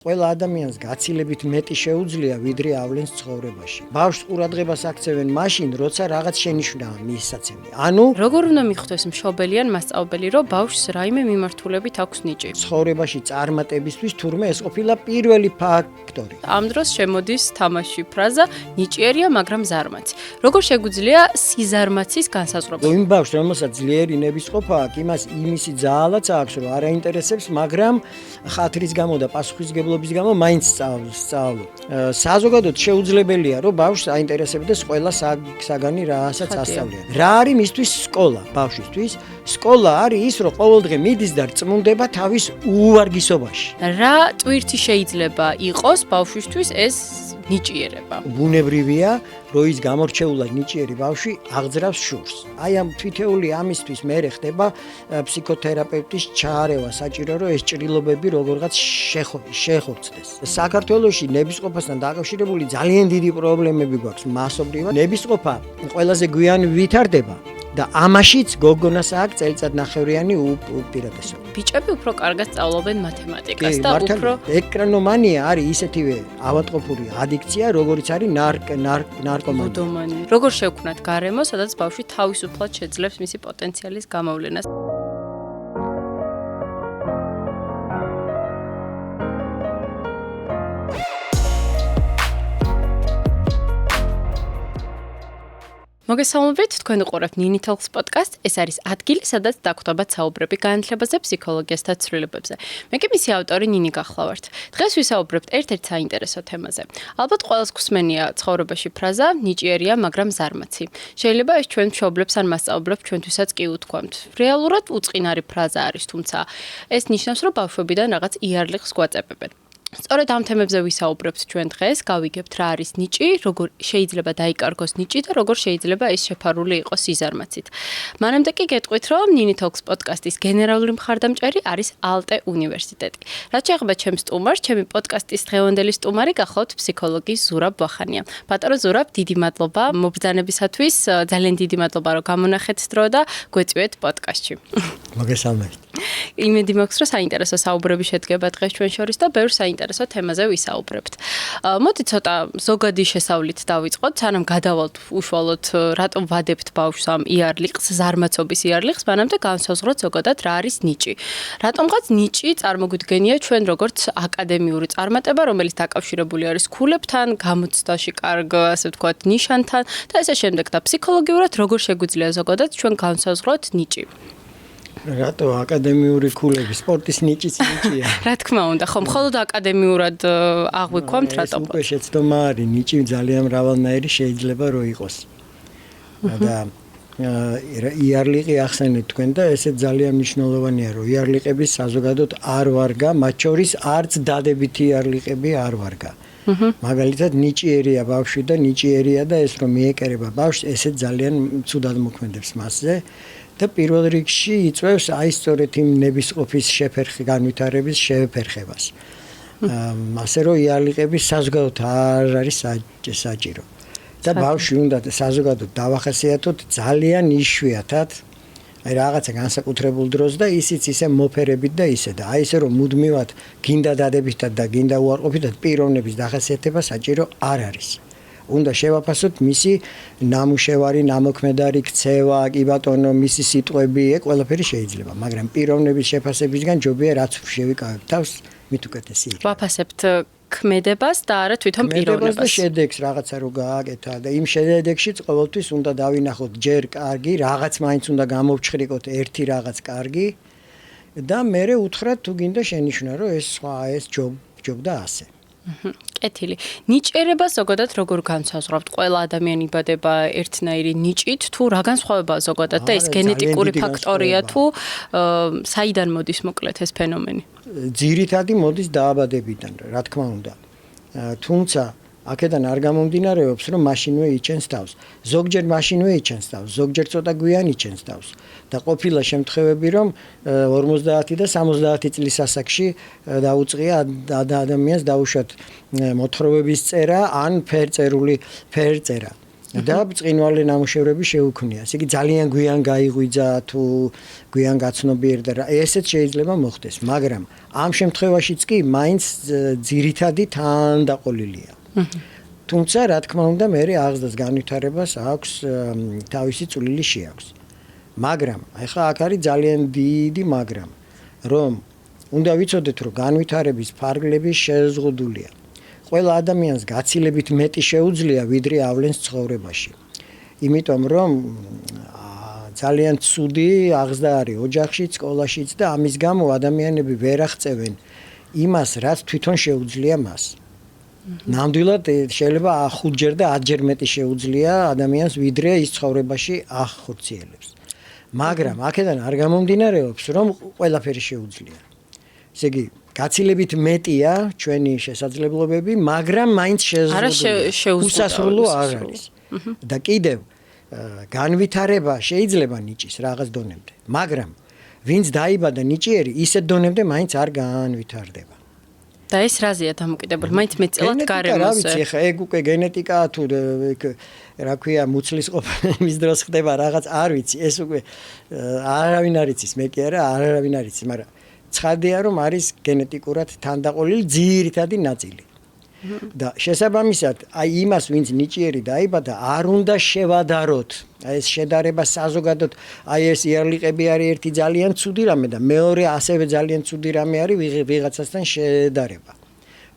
ყველა ადამიანს გაცილებით მეტი შეუძლია ვიდრე ავლენს ცხოვრებაში. ბავშვს ყურადღებას აქცევენ მაშინ, როცა რაღაც შენიშვნაა მისაცემი. ანუ როგორ უნდა მიხვდეს მშობელი ან მასწავლებელი, რომ ბავშვს რაიმე მიმართულებით აქვს ნიჭი? ცხოვრებაში წარმატებისთვის თურმე ეს ყოფილა პირველი ფაქტორი. ამ დროს შემოდის თამაში ფრაზა ნიჭიერია, მაგრამ ზარმაცი. როგორ შეგვიძლია სიზარმაცის განსაზღვრება? იმ ბავშვს, რომელსაც ძლიერი ნებისყოფა აქვს, იმას იმისი ძალაც აქვს, რომ არ აინტერესებს, მაგრამ ხათრის გამო და პასუხისგებლობის გამო მაინც სწავლობს. საზოგადოდ შეუძლებელია, რომ ბავშვს აინტერესებდეს ყველა საგანი, რასაც ასწავლიან. რა არის მისთვის სკოლა ბავშვისთვის? სკოლა არის ის, რომ ყოველდღე მიდის და წმუნდება თავის უვარგისობაში. რა ტვირთი შეიძლება იყოს ბავშვისთვის ეს ნიჭიერება? ბუნებრივია, რომ ის გამორჩეულად ნიჭიერი ბავშვი აღძრავს შურს. აი ამ თვითეული ამისთვის მერე ხდება ფსიქოთერაპევტის ჩარევა, საჭირო რომ ეს ჭრილობები როგორღაც შეხორცდეს. საქართველოში ნებისყოფასთან დაკავშირებული ძალიან დიდი პრობლემები გვაქვს მასობრივად. ნებისყოფა ყველაზე გვიან ვითარდება და ამაშიც გოგონას აქვს წელიწადნახევრიანი უპირატესობა. ბიჭები უფრო კარგად სწავლობენ მათემატიკას და უფრო ეკრანომანია არის ისეთივე ავადმყოფური ადიქცია, როგორიც არის ნარკომანია. როგორ შევქმნათ გარემო, სადაც ბავშვი თავისუფლად შეძლებს მისი პოტენციალის გამოვლენას? მოგესალმებით, თქვენ უყურებთ ნინი თალკს პოდკასტს. ეს არის ადგილი, სადაც დაგვხვდება საუბრები განათლებაზე, ფსიქოლოგიასა და ცვლილებებზე. მე კი მისი ავტორი ნინი გახლავართ. დღეს ვისაუბრებთ ერთ-ერთ საინტერესო თემაზე. ალბათ ყველას გვსმენია ცხოვრებაში ფრაზა ნიჭიერია, მაგრამ ზარმაცი. შეიძლება ეს ჩვენ მშობლებს ან მასწავლებლებს ჩვენთვისაც კი უთქვამთ. რეალურად უწყინარი ფრაზა არის, თუმცა ეს ნიშნავს, რომ ბავშვებიდან რაღაც იარლიხს გვაწებებენ. სწორედ ამ თემებზე ვისაუბრებთ ჩვენ დღეს, გავიგებთ რა არის ნიჭი, როგორ შეიძლება დაიკარგოს ნიჭი და როგორ შეიძლება ეს შეფარული იყოს სიზარმაცით. მანამდე კი გეტყვით, რომ ნინი თალკს პოდკასტის გენერალური მხარდამჭერი არის ალტე უნივერსიტეტი. რაც შეეხება ჩემს სტუმარს, ჩემი პოდკასტის დღევანდელი სტუმარი გახლავთ ფსიქოლოგი ზურაბ ვახანია. ბატონო ზურაბ, დიდი მადლობა მობრძანებისათვის, ძალიან დიდი მადლობა, რომ გამონახეთ დრო და გვეწვიეთ პოდკასტში. მოგესალმებით. იმედი მაქვს, რომ საინტერესო საუბრები შედგება დღეს ჩვენ შორის და ბევრ საინტერესო თემაზე ვისაუბრებთ. მოდი ცოტა ზოგადი შესავლით დავიწყოთ, სანამ გადავალთ უშუალოდ რატომ ვადებთ ბავშვს ამ იარლიხს, ზარმაცობის იარლიხს, მანამდე განსაზღვროთ ზოგადად რა არის ნიჭი. რატომღაც ნიჭი წარმოგვიდგენია ჩვენ როგორც აკადემიური წარმატება, რომელიც დაკავშირებული არის ქულებთან, გამოცდაში კარგ, ასე ვთქვათ, ნიშანთან და ესე შემდეგ და ფსიქოლოგიურად როგორ შეგვიძლია ზოგადად ჩვენ განსაზღვროთ ნიჭი. რატო აკადემიური ქულები სპორტის ნიჭიც ნიჭია? რა თქმა უნდა, ხო, მხოლოდ აკადემიურად აღვიქვამთ რატომ? უკვე შეცდომა არის, ნიჭი ძალიან მრავალნაირი შეიძლება რომ იყოს. და იარლიყი ახსენეთ თქვენ და ესე ძალიან მნიშვნელოვანია, რომ იარლიყები საზოგადოდ არ ვარგა, მათ შორის არც დადებითი იარლიყები არ ვარგა. მაგალითად ნიჭიერია ბავშვი და ნიჭიერია და ეს რომ მიეკერება ბავშვს, ესე ძალიან ცუდად მოქმედებს მასზე. და პირველ რიგში იწვევს აი სწორედ იმ ნებისყოფის განვითარების შეფერხებას. ასე რომ იარლიყები საზოგადოდ არ არის საჭირო. და ბავშვი უნდა საზოგადოდ დავახასიათოთ ძალიან იშვიათად, აი რაღაცა განსაკუთრებულ დროს და ისიც ისე მოფერებით და ისე და აი ესე რომ მუდმივად გინდა დადებითად და გინდა უარყოფითად პიროვნების დახასიათება საჭირო არ არის. უნდა შევაფასოთ მისი ნამუშევარი, ნამოქმედარი, ქცევა, კი ბატონო, მისი სიტყვები, ყველაფერი შეიძლება, მაგრამ პიროვნების შეფასებისგან ჯობია რაც შევიკავებთ თავს, მით უკეთესი იქნება. ვაფასებთ ქმედებას და არა თვითონ პიროვნებას. და შედეგს რაღაცა რო გააკეთა და იმ შედეგშიც ყოველთვის უნდა დავინახოთ ჯერ კარგი, რაღაც მაინც უნდა გამოვჩხრიკოთ ერთი რაღაც კარგი და მერე უთხრათ თუ გინდა შენიშვნა, რომ ეს სხვა, ეს ჯობდა ასე. კეთილი. ნიჭიერება ზოგადად როგორ განსაზღვრავთ? ყველა ადამიანი იბადება ერთნაირი ნიჭით, თუ რა განსხვავებაა ზოგადად და ეს გენეტიკური ფაქტორია თუ საიდან მოდის მოკლედ ეს ფენომენი? ძირითადი მოდის დაავადებიდან, რა თქმა უნდა. თუმცა აქედან არ გამომდინარეობს, რომ მაშინვე იჩენს თავს. ზოგჯერ მაშინვე იჩენს თავს, ზოგჯერ ცოტა გვიან იჩენს თავს. და ყოფილა შემთხვევები, რომ 50 და 60 წლის ასაკში დაუწყია ადამიანს დაუშვათ მოთხრობების წერა ან ფერწერა. და ბრწყინვალე ნამუშევრები შეუქმნია. ესე იგი ძალიან გვიან გაიღვიძა თუ გვიან გაცნობიერდა რა. ესეც შეიძლება მოხდეს, მაგრამ ამ შემთხვევაშიც კი მაინც ძირითადი თანდაყოლილია. თუმცა რა თქმა უნდა მე აღზრდას განვითარებას აქვს თავისი წვლილი შეაქვს. მაგრამ ახლა აქ არის ძალიან დიდი მაგრამ რომ უნდა ვიცოდეთ რომ განვითარების ფარგლები შეზღუდულია. ყველა ადამიანს გაცილებით მეტი შეუძლია ვიდრე ავლენს ცხოვრებაში. იმიტომ რომ ძალიან ცუდი აღზრდა არის ოჯახშიც, სკოლაშიც და ამის გამო ადამიანები ვერ აღწევენ იმას, რაც თვითონ შეუძლია მას. ნამდვილად შეიძლება 5-ჯერ და 10-ჯერ მეტი შეუძლია ადამიანს ვიდრე ის ცხოვრებაში ახორციელებს. მაგრამ აქედან არ გამომდინარეობს რომ ყველაფერი შეუძლია. ესე იგი გაცილებით მეტია ჩვენი შესაძლებლობები, მაგრამ მაინც შეზღუდულია. უსასრულო არ არის. და კიდევ განვითარება შეიძლება ნიჭის რაღაც დონემდე, მაგრამ ვინც დაიბადა ნიჭიერი, ისეთ დონემდე მაინც არ განვითარდება. და ეს რაზეა დამოკიდებული? მაინც მეტწილად გარემოზე. რა ვიცი, ხა ეგ უკვე გენეტიკაა თუ რა ქვია, მუცლის ყოფილი მის დროს ხდება რაღაც, არ ვიცი, ეს უკვე არავინ არ იცის, მე კი არა, არავინ არ იცის, მაგრამ ცხადია რომ არის გენეტიკურად თანდაყოლილი ძირითადი ნაწილი. და შესაბამისად, აი იმას ვინც ნიჭიერი დაიბადა, არ უნდა შევადაროთ. აი ეს შედარება საზოგადოდ, აი ეს იარლიყები არის ერთი ძალიან ცუდი რამე და მეორე ასევე ძალიან ცუდი რამე არის ვიღაცასთან შედარება.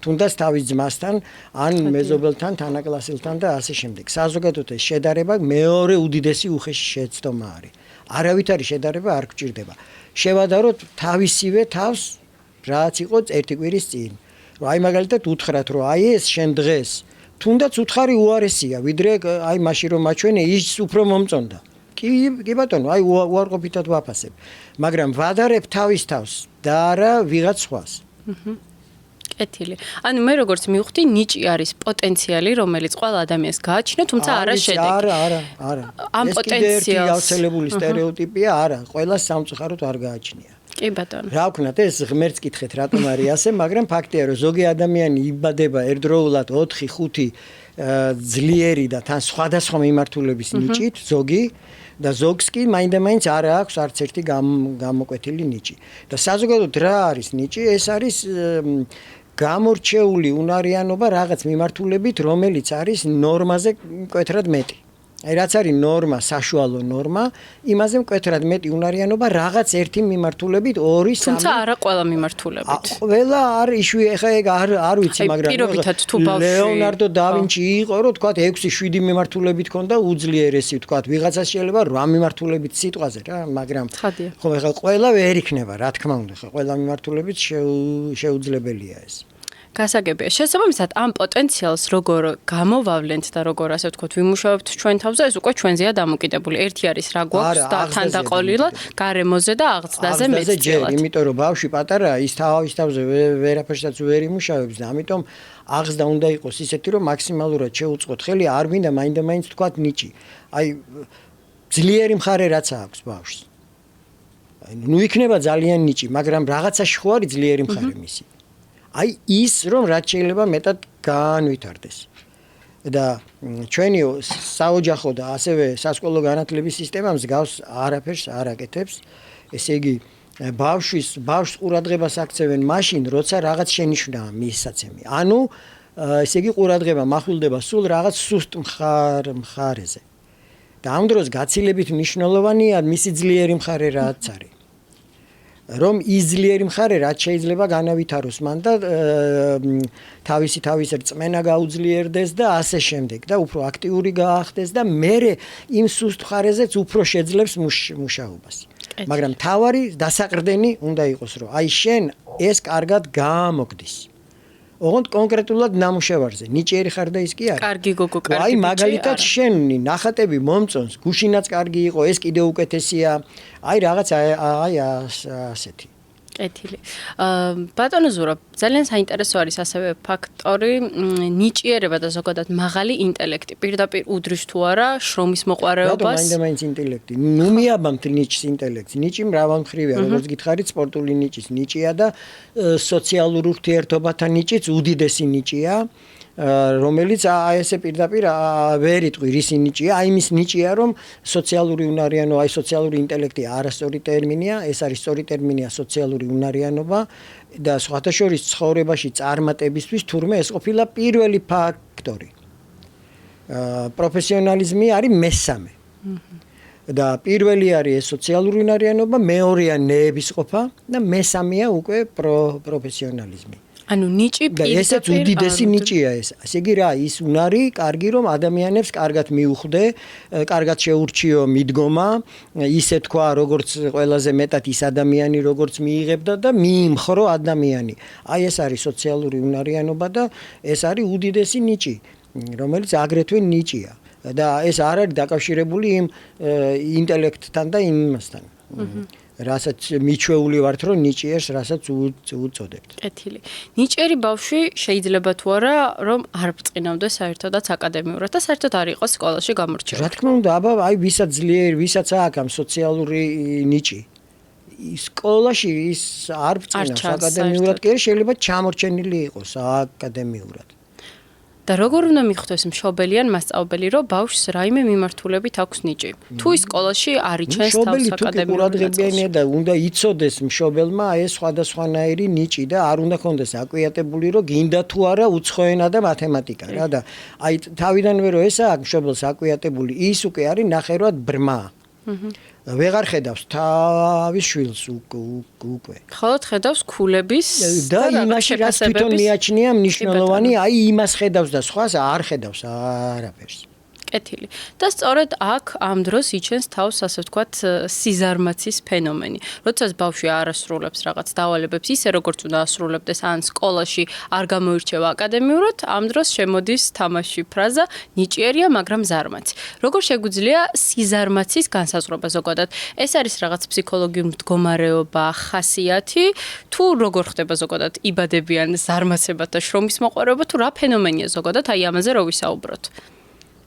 თუნდაც თავის ძმასთან, ან მეზობელთან, თანაკლასელთან და ასე შემდეგ. საზოგადოდ ეს შედარება მეორე უდიდესი უხეში შეცდომა არის. არავით არის შედარება არ გჭირდება. შევადაროთ თავისივე თავს, რაც იყო ერთი კვირის წინ. აი მაგალითად უთხრათ რომ აი ეს შენ დღეს თუნდაც უთხარი უარესია ვიდრე აი მაშინ რომ მაჩვენე ის უფრო მომწონდა. კი ბატონო, აი უარყოფითად ვაფასებ. მაგრამ ვადარებ თავის თავს და არა ვიღაც სხვას. კეთილი. ანუ მე როგორც მივხვდი, ნიჭი არის პოტენციალი, რომელიც ყველა ადამიანს გააჩნია, თუმცა არა შედეგი. არა. ამ პოტენციალს ეს გავრცელებული სტერეოტიპია, არა, ყველა სამწუხაროდ არ გააჩნია. კი ბატონო. რა ვქნათ, ეს ღმერთს კითხეთ, რატომ არის ასე, მაგრამ ფაქტია, რომ ზოგი ადამიანი იბადება ერთდროულად 4-5 ძლიერი და თან სხვადასხვა მიმართულების ნიჭით, ზოგი და ზოგს კი მაინდა-მაინც არ აქვს არც ერთი გამოკვეთილი ნიჭი. და საზოგადოდ რა არის ნიჭი? ეს არის გამორჩეული უნარიანობა რაღაც მიმართულებით, რომელიც არის ნორმაზე მკვეთრად მეტი. აი რაც არის ნორმა, საშუალო ნორმა, იმაზე მკვეთრად მეტი უნარიანობა რაღაც ერთი მიმართულებით, 2-3. თუმცა არა ყველა მიმართულებით. ყველა არ იშვი, ახლა ეგ არ ვიცი, მაგრამ პირობითად თუ ბავშვი ლეონარდო და ვინჩი იყო, რომ თქვა 6-7 მიმართულებით ქონდა უძლიერესი, თქვა ვიღაცას შეიძლება 8 მიმართულებით სიტყვაზე რა, მაგრამ ხო ახლა ყველა ვერ იქნება, რა თქმა უნდა, ხო ყველა მიმართულებით შეუძლებელია ეს. გასაგებია. შესაბამისად, ამ პოტენციალს როგორ გამოვავლენთ და როგორ ასე ვთქვათ, ვიმუშავებთ ჩვენ თავზე, ეს უკვე ჩვენზეა დამოკიდებული. ერთი არის რა გვაქვს და თანდაყოლილად, გარემოზე და აღზრდაზე მეტწილად. იმიტომ რომ ბავშვი პატარაა, ის თავის თავზე ვერაფერსაც ვერ იმუშავებს და ამიტომ აღზრდა უნდა იყოს ისეთი, რომ მაქსიმალურად შეუწყოთ ხელი, არ მინდა მაინდა-მაინც თქვათ ნიჭი. აი ძლიერი მხარე რაც აქვს ბავშვს. ნუ იქნება ძალიან ნიჭი, მაგრამ რაღაცაში ხო არის ძლიერი მხარე მისი. აი ის რომ რაც შეიძლება მეტად განვითარდეს. და ჩვენი საოჯახო და ასევე სასკოლო განათლების სისტემა მსგავს არაფერს არ აკეთებს. ესე იგი ბავშვის ყურადღებას აქცევენ მაშინ, როცა რაღაც შენიშვნაა მისაცემი. ანუ ესე იგი ყურადღება מחვილდება სულ რაღაც სუსტ მხარეზე. და ამ დროს გაცილებით მნიშვნელოვანია მისი ძლიერი მხარე რაც არის. რომ ის ძლიერი მხარე რაც შეიძლება განავითაროს მან და თავისი რწმენა გაუძლიერდეს და ასე შემდეგ და უფრო აქტიური გაახდეს და მერე იმ სუსტ მხარეზეც უფრო შეძლებს მუშაობას. მაგრამ თავარი დასაყრდენი უნდა იყოს, რომ აი შენ ეს კარგად გამოგდის. ოღონდ კონკრეტულად ნამუშევარზე, ნიჭიერი ხარ და ის კი არის. კარგი გოგო, კარგი აი მაგალითად შენ ნახატები მომწონს, გუშინაც კარგი იყო, ეს კიდე უკეთესია. აი რაღაც აი ასეთი. კეთილი. ბატონო ზურაბ, ძალიან საინტერესო არის ასევე ფაქტორი ნიჭიერება და ზოგადად მაღალი ინტელექტი. პირდაპირ უდრის თუ არა შრომის მოყვარეობას. მაინდა-მაინც ინტელექტი. ნუ მიაბამთ ნიჭს ინტელექტს. ნიჭი მრავალმხრივია, როგორც გითხარით, სპორტული ნიჭის ნიჭია და სოციალურ ურთიერთობათა ნიჭიც უდიდესი ნიჭია. რომელიც აი ესე პირდაპირ ვერ იტყვი ისი ნიჭია, აი იმის ნიჭია რომ სოციალური უნარიანობა, აი სოციალური ინტელექტი არასწორი ტერმინია, ეს არის სწორი ტერმინია სოციალური უნარიანობა და სხვათა შორის ცხოვრებაში წარმატებისთვის თურმე ეს ყოფილა პირველი ფაქტორი. პროფესიონალიზმი არის მესამე. და პირველი არის ეს სოციალური უნარიანობა, მეორეა ნებისყოფა და მესამეა უკვე პროფესიონალიზმი. ანუ ნიჭი პირდაპირ ესეც უდიდესი ნიჭია ეს. ასე იგი რა, ის უნარი კარგი რომ ადამიანებს კარგად მიუხვდე, კარგად შეურჩიო მიდგომა, ისე თქვა როგორც ყველაზე მეტად ის ადამიანი როგორც მიიღებდა და მიიმხრო ადამიანი. აი ეს არის სოციალური უნარიანობა და ეს არის უდიდესი ნიჭი, რომელიც აგრეთვე ნიჭია. და ეს არ არის დაკავშირებული იმ ინტელექტთან და იმასთან. რასაც მიჩვეული ვართ რომ ნიჭიერს რასაც უწოდებთ. კეთილი. ნიჭიერი ბავშვი შეიძლება თუ არა რომ არ ბრწყინავდეს საერთოდაც აკადემიურად და საერთოდ არ იყოს სკოლაში გამორჩეული. რა თქმა უნდა, აბა აი ვისაც ძლიერი, ვისაც აქვს ამ სოციალური ნიჭი. სკოლაში ის არ ბრწყინავს აკადემიურად, კი შეიძლება ჩამორჩენილი იყოს აკადემიურად. და როგორ უნდა მიხვდეს მშობელი ან მასწავლებელი, რომ ბავშვს რაიმე მიმართულებით აქვს ნიჭი? თუ ის სკოლაში არ იჩენს თავს აკადემიურად და უნდა იცოდეს მშობელმა ეს სხვადასხვანაირი ნიჭი და არ უნდა ქონდეს აკვიატებული, რომ გინდა თუ არა უცხოენა და მათემატიკა რა და აი თავიდანვე რომ ესაა მშობელს აკვიატებული, ის უკვე არის ნახევრად ბრმა. ვეღარ ხედავს თავის შვილს უკვე. ხოლოდ ხედავს ქულების და იმაში რაც თვითონ მიაჩნია მნიშვნელოვანი, აი იმას ხედავს და სხვას არ ხედავს არაფერს. კეთილი. და სწორედ აქ ამ დროს იჩენს თავს, ასე ვთქვათ, სიზარმაცის ფენომენი. როდესაც ბავშვი არ ასრულებს რაღაც დავალებებს ისე როგორც უნდა ასრულებდეს, ან სკოლაში არ გამოირჩევა აკადემიურად, ამ დროს შემოდის თამაში ფრაზა ნიჭიერია, მაგრამ ზარმაცი. როგორ შეგვიძლია სიზარმაცის განსაზღვრება ზოგადად? ეს არის რაღაც ფსიქოლოგიური მდგომარეობა, ხასიათი, თუ როგორ ხდება ზოგადად იბადებიან ზარმაცებად და შრომის მოყვარეობა, თუ რა ფენომენია ზოგადად, აი ამაზე რო ვისაუბროთ.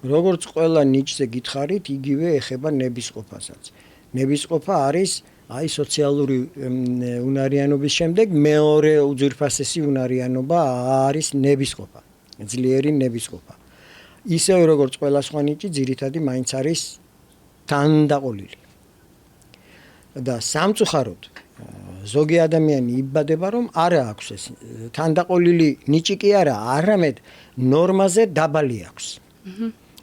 როგორც ყველა ნიჭზე გითხარით, იგივე ეხება ნებისყოფასაც. ნებისყოფა არის აი სოციალური უნარიანობის შემდეგ მეორე უძვირფასესი უნარიანობა არის ნებისყოფა, ძლიერი ნებისყოფა. ისევე როგორც ყველა სხვა ნიჭი, ძირითადად მაინც არის თანდაყოლილი. და სამწუხაროდ ზოგი ადამიანი იბადება რომ არა აქვს ეს თანდაყოლილი ნიჭი კი არა, არამედ ნორმაზე დაბალი აქვს.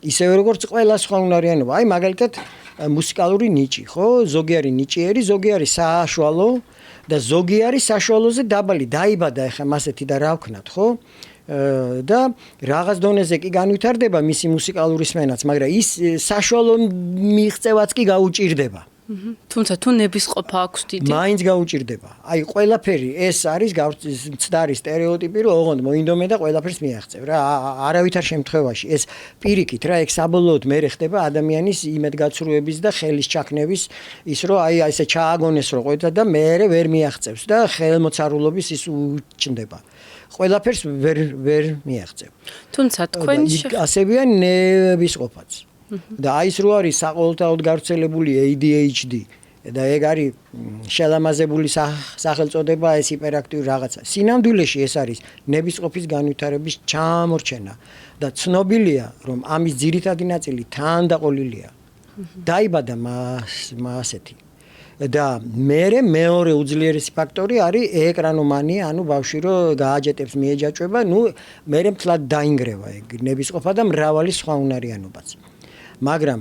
ისევე როგორც ყველა სხვა უნარიანობა, აი მაგალითად მუსიკალური ნიჭი, ხო? ზოგი არის ნიჭიერი, ზოგი არის საშუალო და ზოგი არის საშუალოზე დაბალი. დაიბადა ახლა მასეთი და რა ვქნათ, ხო? და რაღაც დონეზე კი განვითარდება მისი მუსიკალური სმენაც, მაგრამ ის საშუალო მიღწევაც კი გაუჭირდება. თუმცა თუ ნებისყოფა აქვს დიდი, მაინც გაუჭირდება. აი ყველაფერი ეს არის მცდარი სტერეოტიპი, რომ ოღონდ მოინდომე და ყველაფერს მიაღწევ რა. არავითარ შემთხვევაში ეს პირიქით რა, ეგ საბოლოოდ მე ხდება ადამიანის იმედგაცრუების და ხელის ჩაქნების ის რომ აი ესე ჩააგონეს რომ ყოთა და მე ვერ მიაღწევს და ხელმოწარულობის ის უჩნდება. ყველაფერს ვერ მიაღწევ. თუმცა თქვენი ასევია ნებისყოფაც. და აი ეს რო არის საყოველთაოდ გავრცელებული ADHD და ეგ არის შელამაზებული სახელწოდება, ეს ჰიპერაქტიული რაღაცა. სინამდვილეში ეს არის ნებისყოფის განვითარების ჩამორჩენა და ცნობილია რომ ამის ძირითადი ნაწილი თანდაყოლილია. დაიბადა მასეთი. და მეორე უძლიერესი ფაქტორი არის ეკრანომანია, ანუ ბავშვი რო გააჯეტებს მიეჯაჭვება, ნუ მერე მთლად დაინგრევა ეგ ნებისყოფა და მრავალი სხვა უნარიანობაც. მაგრამ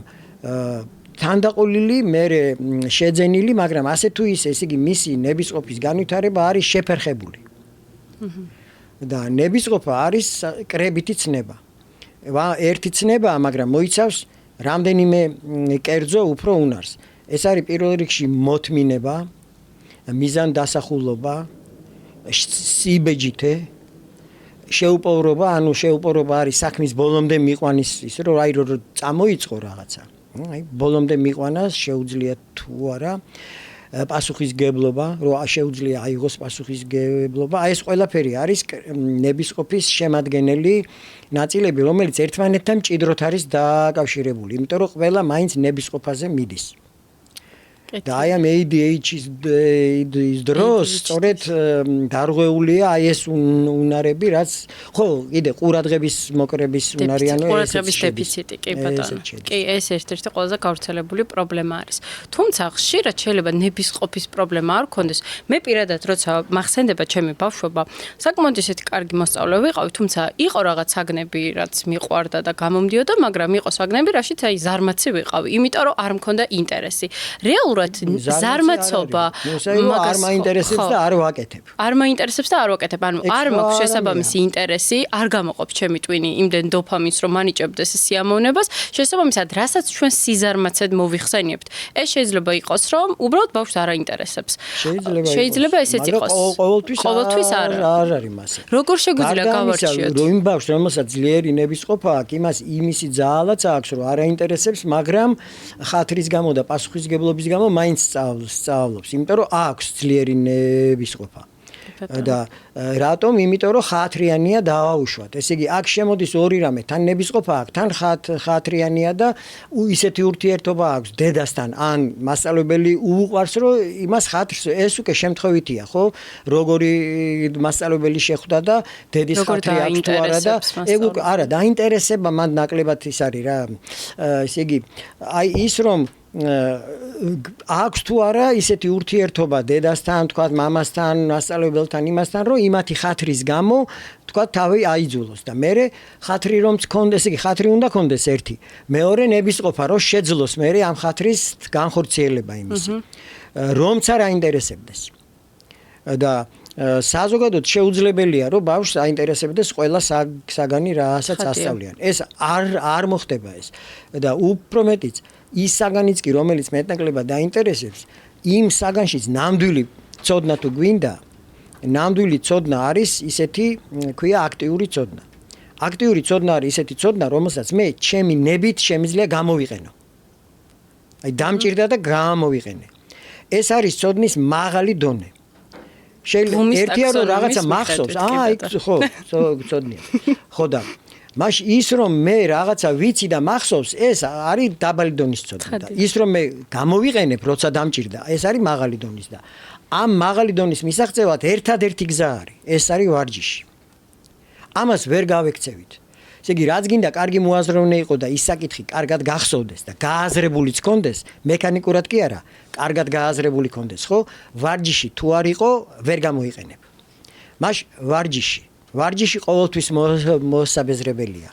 თანდაყოლილი მერე შეძენილი, მაგრამ ასე თუ ისე, ესე იგი მისი ნებისყოფის განვითარება არის შეფერხებული. და ნებისყოფა არის კრებითი ცნება. ერთი ცნებაა, მაგრამ მოიცავს რამდენიმე კერძო უფრო უნარს. ეს არის პირველ რიგში მოთმინება, მიზანდასახულობა, სიბეჯითე, შეუპოვრობა, ანუ შეუპოვრობა არის საქმის ბოლომდე მიყვანის ის რომ აი რომ წამოიწყო რაღაცა. აი ბოლომდე მიყვანას შეუძლია თუ არა პასუხისგებლობა, რომ შეუძლია აიღოს პასუხისგებლობა. აი ეს ყველაფერი არის ნებისყოფის შემადგენელი ნაწილები, რომელიც ერთმანეთთან მჭიდროდ არის დაკავშირებული, იმიტომ რომ ყველა მაინც ნებისყოფაზე მიდის. და აი ამ ADHD-ის დროს სწორედ დარღვეულია აი ეს უნარები, რაც ხო, კიდე ყურადღების მოკრების უნარიანო ყურადღების დეფიციტი, კი ბატონო. კი, ეს ერთ-ერთი ყველაზე გავრცელებული პრობლემა არის. თუმცა ხშირად შეიძლება ნებისყოფის პრობლემა არ გქონდეს. მე პირადად როცა მახსენდება ჩემი ბავშვობა, საკმაოდ ისეთი კარგი მოსწავლე ვიყავი, თუმცა იყო რაღაც საგნები, რაც მიყვარდა და გამომდიოდა, მაგრამ იყო საგნები, რაშიც აი ზარმაცი ვიყავი, იმიტომ რომ არ მქონდა ინტერესი. რეალურად ზარმაცობა არ მაინტერესებს და არ ვაკეთებ. არ მაინტერესებს და არ ვაკეთებ. ანუ არ მაქვს შესაბამისი ინტერესი, არ გამოყოფს ჩემი ტვინი იმდენ დოფამინს, რომ მანიჭებდეს სიამოვნებას. შესაბამისად, რასაც ჩვენ სიზარმაცედ მოვიხსენიებთ, ეს შეიძლება იყოს, რომ უბრალოდ ბავშვს არ აინტერესებს. შეიძლება ესეც იყოს. ყოველთვის არ არის მასე. როგორ შეგვიძლია გავარჩიოთ? რომ იმ ბავშვს, რომელსაც ძლიერი ნებისყოფა აქვს, იმას იმისი ძალაც აქვს, რომ არ აინტერესებს, მაგრამ ხათრის გამო და პასუხისგებლობის გამო მაინც სწავლობს, იმიტომ რომ აქვს ძლიერი ნებისყოფა. და რატომ? იმიტომ რომ ხათრიანია დავაუშვათ. ესე იგი, აქ შემოდის ორი რამე, თან ნებისყოფა აქვს, თან ხათრიანია და ისეთი ურთიერთობა აქვს დედასთან, ან მასწავლებელი უყვარს, რომ იმას ხათრს ეს უკვე შემთხვევითია, ხო? როგორი მასწავლებელი შეხვდა და დედის ხათრი აქვს თუ არა და ეგ უკვე არა, დაინტერესება მან ნაკლებად ის არის რა. ესე იგი, აი ის რომ აქვს თუ არა ისეთი ურთიერთობა დედასთან, თქვა მამასთან, მასწავლებელთან, იმასთან, რომ იმათი ხათრის გამო თქვა თავი აიძულოს და მე ხათრი რომ მქონდეს, იგი ხათრი უნდა ქონდეს ერთი. მეორე ნებისყოფა რომ შეძლოს მე ამ ხათრის განხორციელება იმისი. რომც არ აინტერესებდეს. და საზოგადოდ შეუძლებელია რომ ბავშვს აინტერესებდეს ყველა საგანი რასაც ასწავლიან. ეს არ მოხდება ეს. და უფრო მეტიც ის საგანიც კი რომელიც მეტნაკლებად დაინტერესებს, იმ საგანშიც ნამდვილი ცოდნა თუ გვინდა, ნამდვილი ცოდნა არის ისეთი, ქვია აქტიური ცოდნა. აქტიური ცოდნა არის ისეთი ცოდნა, რომელსაც მე ჩემი ნებით შემიძლია გამოვიყენო. აი დამჭირდა და გამოვიყენე. ეს არის ცოდნის მაღალი დონე. შეიძლება ერთია რომ რაღაცა მახსოვს, ხო, ცოდნია. ხო და მაშ ის რომ მე რაღაცა ვიცი და მახსოვს, ეს არის დაბალი დონის ცოდნა. ის რომ მე გამოვიყენებ, როცა დამჭირდა, ეს არის მაღალი დონის და ამ მაღალი დონის მისაღწევად ერთადერთი გზა არის, ეს არის ვარჯიში. ამას ვერ გავექცევით. ესე იგი, რაც გინდა კარგი მოაზროვნე იყო და ის საკითხი კარგად გახსოვდეს და გააზრებულიც კონდეს, მექანიკურად კი არა, კარგად გააზრებული კონდეს, ხო? ვარჯიში თუ არ იყო, ვერ გამოიყენებ. მაშ ვარჯიში ყოველთვის მოსაბეზრებელია.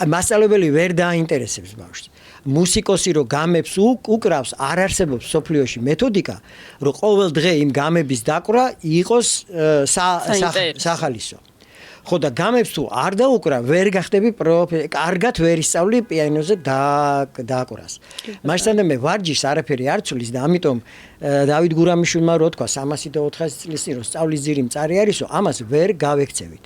მასწავლებელი ვერ დაინტერესებს ბავშვს. მუსიკოსი რო გამებს უკრავს, არ არსებობს სოფლიოში მეთოდიკა, რომ ყოველ დღე იმ გამების დაკვრა იყოს სახალისო. ხო და გამებს თუ არ დაუკრა, ვერ გახდები კარგად ვერ ისწავლი პიანოზე დაკვრას. მაშინ მე ვარჯიშს არაფერი არ ცulis და ამიტომ დავით გურამიშვილმა რო თქვა 304 წლის წინ რომ სწავლის ძირი მწარი არისო, ამას ვერ გავექცევით.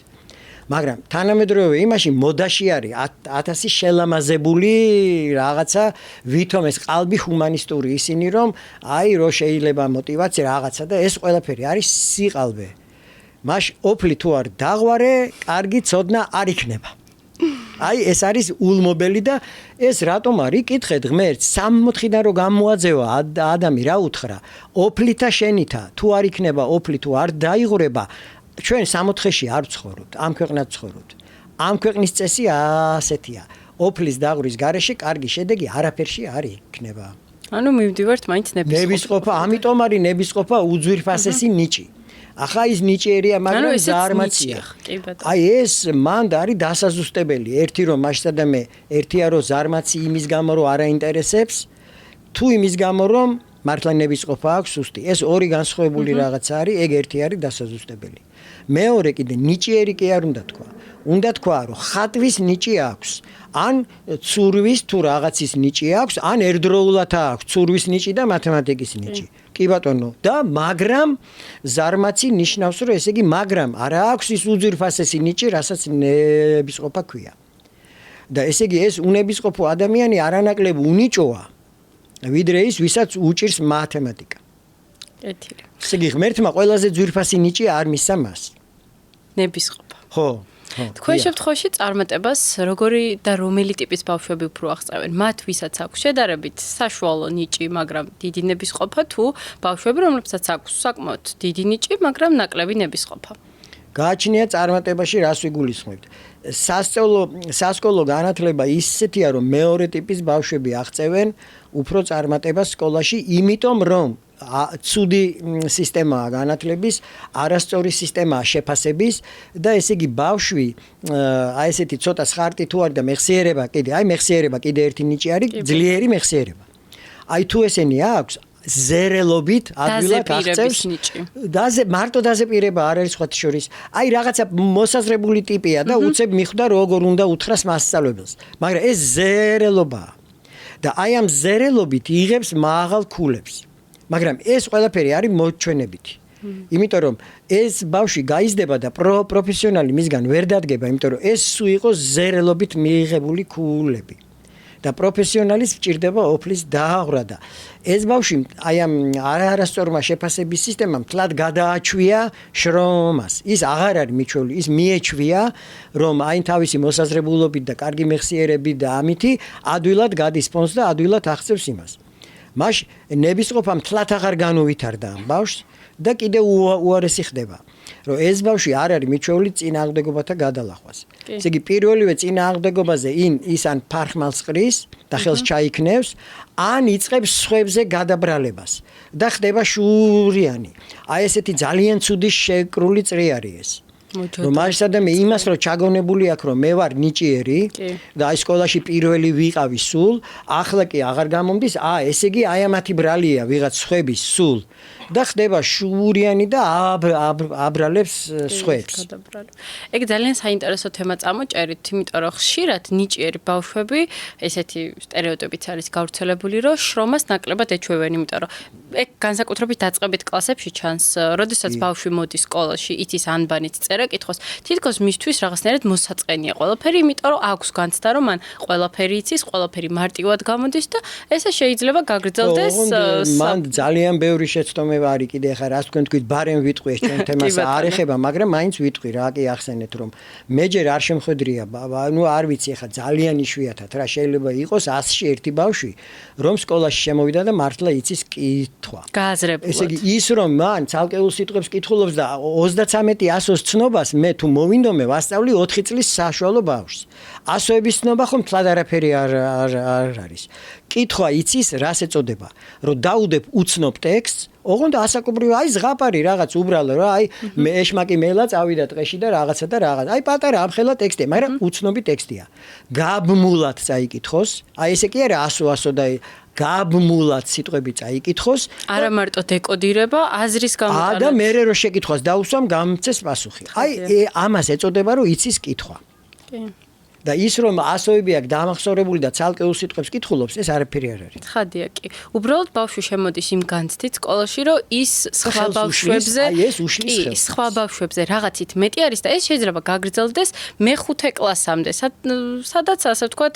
მაგრამ თანამედროვე იმაში მოდაში არის 1000 შელამაზებული რაღაცა, ვითომ ეს ყალბი ჰუმანისტური ისინი რომ აი რო შეიძლება мотиваცია რაღაცა და ეს ყველაფერი არის სიყალბე. მაშ ოფლი თუ არ დაღვარე, კარგი ცოდნა არ იქნება. აი ეს არის ულმობელი და ეს რატომ არის? კითხეთ ღმერთს, 64-დან რო გამოაძევა ადამი რა უთხრა? ოფლითა შენითა, თუ არ იქნება ოფლი, თუ არ დაიღურება, ჩვენ 64-ში არ ვცხოვრობთ, ამ ქვეყნად ვცხოვრობთ. ამ ქვეყნის წესი ასეთია. ოფლის დაღვრის გარეშე კარგი შედეგი არაფერში არ იქნება. ანუ მივდივართ მაინც ნებისყოფა, ამიტომ არის ნებისყოფა უძვირფასესი ნიჭი. ახლა ის ნიჭიერია, მაგრამ ზარმაცია. აი ეს მანდ არის დასაზუსტებელი. ერთი რომ მასშტაბე ერთია რომ ზარმაცი იმის გამო რომ არ აინტერესებს, თუ იმის გამო რომ მართლა ნებისყოფა აქვს სუსტი. ეს ორი განსხვავებული რაღაც არის, ეგ ერთი არის დასაზუსტებელი. მეორე კიდე ნიჭიერი კი არ უნდა თქვა. უნდა თქვა რომ ხატვის ნიჭი აქვს, ან ცურვის თუ რაღაცის ნიჭი აქვს, ან ერთდროულად აქვს ცურვის ნიჭი და მათემატიკის ნიჭი. კი ბატონო, და მაგრამ ზარმაცი ნიშნავს რომ ესე იგი მაგრამ არა აქვს ის უძვირფასესი ნიჭი, რასაც ნებისყოფა ქვია. და ესე იგი ეს უნებისყოფო ადამიანი არანაკლებ უნიჭოა, ვიდრე ის, ვისაც უჭირს მათემატიკა. ესე იგი ღმერთმა ყველაზე ძვირფასი ნიჭი არ მისცა მას. ნებისყოფა. ხო. თქვენ შემთხვევაში წარმატებას როგორი და რომელი ტიპის ბავშვები უფრო აღწევენ? მათ ვისაც აქვს შედარებით საშუალო ნიჭი, მაგრამ დიდი ნებისყოფა თუ ბავშვები, რომლებსაც აქვს საკმაოდ დიდი ნიჭი, მაგრამ ნაკლები ნებისყოფა? გააჩნია წარმატებაში რას ვიგულისხმებთ. სასკოლო განათლება ისეთია, რომ მეორე ტიპის ბავშვები აღწევენ უფრო წარმატებას სკოლაში, იმიტომ რომ ცუდი სისტემაა განათლების, არასწორი სისტემაა შეფასების და ესე იგი ბავშვი აი ესეთი ცოტა სხარტი თუ არის და მეხსიერება კიდე ერთი ნიჭი არის, ძლიერი მეხსიერება. აი თუ ესენი აქვს ზერელობით ადვილად აღწევს მარტო დაზეპირება არ არის სხვათა შორის. აი რაღაცა მოსაზრებული ტიპია და უცებ მიხვდა როგორ უნდა უთხრას მასწავლებელს. მაგრამ ეს ზერელობაა. და აი ამ ზერელობით იღებს მაღალ ქულებს. მაგრამ ეს ყველაფერი არის მოჩვენებითი. იმიტომ რომ ეს ბავშვი გაიზრდება და პროფესიონალი მისგან ვერ დადგება, იმიტომ რომ ეს სულ იყოს ზერელობით მიიღებული ქულები. და პროფესიონალის სჭირდება ოფლის დააღრა და ეს ბავშვი აი ამ არასწორმა შეფასების სისტემამ თლად გადააჩვია შრომას. ის აღარ არის მიჩვეული, ის მიეჩვია, რომ აი თავისი მოსაზრებულობით და კარგი მეხსიერებით და ამითი ადვილად გადის ფონს და ადვილად აღწევს იმას. მაშინ ნებისყოფამ თლად აღარ განუვითარდა ამ ბავშვს და კიდე უარესი ხდება. რომ ეს ბავშვი არ არის მიჩვეული წინააღმდეგობათა გადალახვას. ესე იგი პირველივე წინააღმდეგობაზე ის ან ფარხმალს ყრის და ხელს ჩაიქნევს, ან იწყებს სხვებზე გადაბრალებას და ხდება შურიანი. აი ესეთი ძალიან ცუდი შეკრული წრი არის ეს. რომ მას ადამე იმას რომ ჩაგონებული აქვს რომ მე ვარ ნიჭიერი და აი სკოლაში პირველი ვიყავი სულ, ახლა კი აღარ გამომდის, ესე იგი აი ამათი ბრალია ვიღაც სხვების სულ და ხდება შურიანი და აბრალებს სხვებს. ეგ ძალიან საინტერესო თემა წამოჭერით, იმიტომ რომ ხშირად ნიჭიერი ბავშვები ესეთი სტერეოტიპით არის გავრცელებული, რომ შრომას ნაკლებად ეჩვევენ, იმიტომ რომ ეგ განსაკუთრებით დაწყებით კლასებში ჩანს, როდესაც ბავშვი მოდის სკოლაში, იცის ანბანით წერა კითხოს, თითქოს მისთვის რაღაცნაირად მოსაწყენია ყველაფერი, იმიტომ რომ აქვს განცდა, რომ მან ყველაფერი იცის, ყველაფერი მარტივად გამოდის და ესე შეიძლება გაგრძელდეს. მან ძალიან ბევრი შეცდომება არის კიდე ხა რას თქვენ თქვით, ბარემ ვიტყვი ეს ჩვენ თემას არ ეხება, მაგრამ მაინც ვიტყვი რა, კი ახსენეთ რომ მე ჯერ არ შემხედრია, ნუ არ ვიცი ხა ძალიან იშვიათად რა შეიძლება იყოს 100-ში ერთი ბავშვი, რომ სკოლაში შემოვიდა და მართლა იცის კითხვა. გააზრებულად. ესე იგი ის რომ მან ცალკეულ სიტყვებს კითხულობს და 33-100-ს ცნობას მე თუ მოვინდომე ვასწავლი 4 წლის საშუალო ბავშვს. 100-ების ცნობა ხომ თლად არაფერი არ არის. კითხვა იცის რას ეწოდება, რომ დაუდებ უცნობ ტექსტს, ოღონდ ასაკობრივი აი ზღაპარი რაღაც უბრალო რა, აი მე ეშმაკი მელა წავიდა ტყეში და რაღაცა და რაღაც. აი პატარა ამხელა ტექსტია, მაგრამ უცნობი ტექსტია. გაბმულად წაიკითხოს, აი ესე კი არა 100 და გაბმულად სიტყვები წაიკითხოს. არა მარტო დეკოდირება, აზრის გამოტანა. და მე რო შეკითხვას დავუსვამ, გამწეს პასუხი. აი ამას ეწოდება რომ იცის კითხვა. კი. და ის რომ 100-ები აქვს დამახსოვრებული და ცალკეულ სიტყვებს კითხულობს, ეს არაფერი არ არის. ხადია კი. უბრალოდ ბავშვი შემოდის იმ განცდით სკოლაში, რომ ის სხვა ბავშვებზე რაღაცით მეტი არის და ეს შეიძლება გაგრძელდეს მე-5 კლასამდე. სადაც ასე ვთქვათ,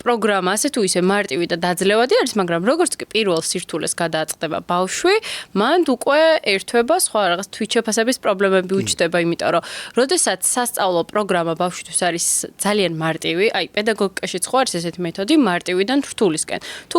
პროგრამა ასე თუ ისე მარტივი და დაძლევადი არის, მაგრამ როგორც კი პირველ სირთულეს გადააწყდება ბავშვი, მან უკვე ერთვება სხვა რაღაც თვითშეფასების პრობლემები უჩნდება, იმიტომ რომ როდესაც სასწავლო პროგრამა ბავშვთვის არის ძალიან მარტივი, აი პედაგოგიკაშიც ხო არის ესეთი მეთოდი მარტივიდან რთულისკენ. თუ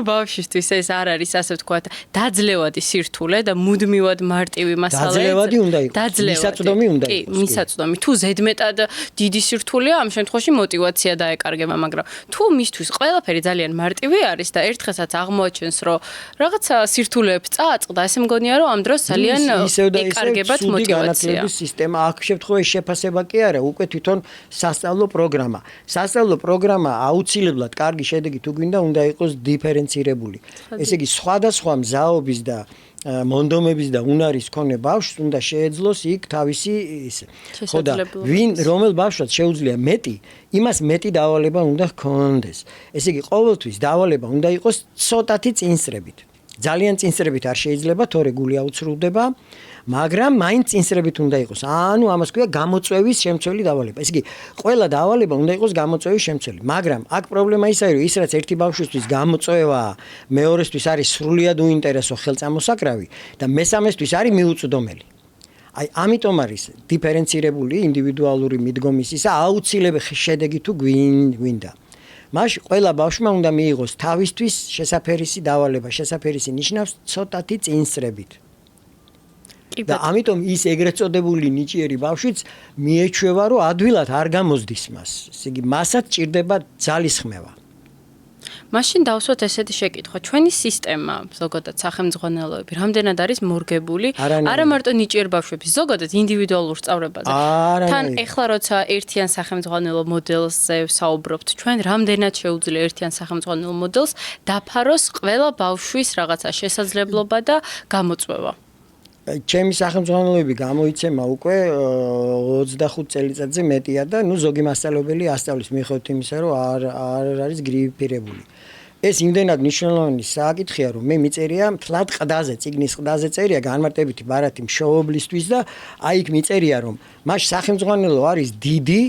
ბავშვისთვის ეს არ არის ასე ვთქვათ დაძლევადი სირთულე და მუდმივად მარტივი მასალა. დაძლევადი უნდა იყოს. მისაწვდომი უნდა იყოს. კი, მისაწვდომი. თუ ზედმეტად დიდი სირთულეა, ამ შემთხვევაში мотиваცია დაეკარგება, მაგრამ თუ მისთვის ყველაფერი ძალიან მარტივი არის და ერთხელაც აღმოაჩენს, რომ რაღაცა სირთულეებს წააწყდა, ესე მგონია, რომ ამ დროს ძალიან ეკარგებათ мотиваცია. განათლების სისტემა აქ შემთხვევაში შეფასება კი არა, უკვე თვითონ სასწავლო პროგრამა. სასწავლო პროგრამა აუცილებლად კარგი შედეგი თუ გვინდა, უნდა იყოს დიფერენცირებული. ესე იგი სხვადასხვა მზაობის და მონდომების და უნარის მქონე ბავშვს უნდა შეეძლოს იქ თავისი ისე. ხო და რომელ ბავშვს შეუძლია მეტი, იმას მეტი დავალება უნდა ჰქონდეს. ესე იგი ყოველთვის დავალება უნდა იყოს ცოტათი წინსრებით. ძალიან წინსრებით არ შეიძლება, თორე გული აუცრუდება, მაგრამ მაინც წინსრებით უნდა იყოს. ანუ ამას ქვია გამოწვევის შემცველი დავალება. ესე იგი, ყველა დავალება უნდა იყოს გამოწვევის შემცველი. მაგრამ აქ პრობლემა ის არის, რომ ის რაც ერთი ბავშვისთვის გამოწვევაა, მეორესთვის არის სრულიად უინტერესო ხელწამოსაკრავი და მესამესთვის არის მიუწვდომელი. აი ამიტომ არის დიფერენცირებული ინდივიდუალური მიდგომის ისა აუცილებელი შედეგი თუ გვინდა. მაშ ყველა ბავშვმა უნდა მიიღოს თავისთვის შესაფერისი დავალება, შესაფერისი ნიშნავს ცოტათი წინსრებით. და ამიტომ ის ეგრეთ წოდებული ნიჭიერი ბავშვიც მიეჩვევა, რომ ადვილად არ გამოზდის მას. ესე იგი, მასაც ჭირდება ძალისხმევა. მაშინ დავსვათ ესეთი შეკითხვა. ჩვენი სისტემა, ზოგადად სახელმძღვანელოები, რამდენად არის მორგებული? არა მარტო ნიჭიერ ბავშვების, ზოგადად ინდივიდუალურ სწავლებაზე. თან ეხლა როცა ერთიან სახელმძღვანელო მოდელზე ვსაუბრობთ, ჩვენ რამდენად შეუძლია ერთიან სახელმძღვანელო მოდელს დაფაროს ყველა ბავშვის რაღაცა შესაძლებლობა და გამოწვევა. ჩემი სახელმძღვანელოები გამოიცემა უკვე 25 წელიწადზე მეტია და ზოგი მასწავლებელი ასწავლის მიუხედავად იმისა, რომ არ არის გრიფირებული. ეს იმდენად მნიშვნელოვანი საკითხია, რომ მე მიწერია მთლად ყდაზე, წიგნის ყდაზე წერია განმარტებითი ბარათი მშობლისთვის და აი იქ მიწერია, რომ მას სახელმძღვანელო არის დიდი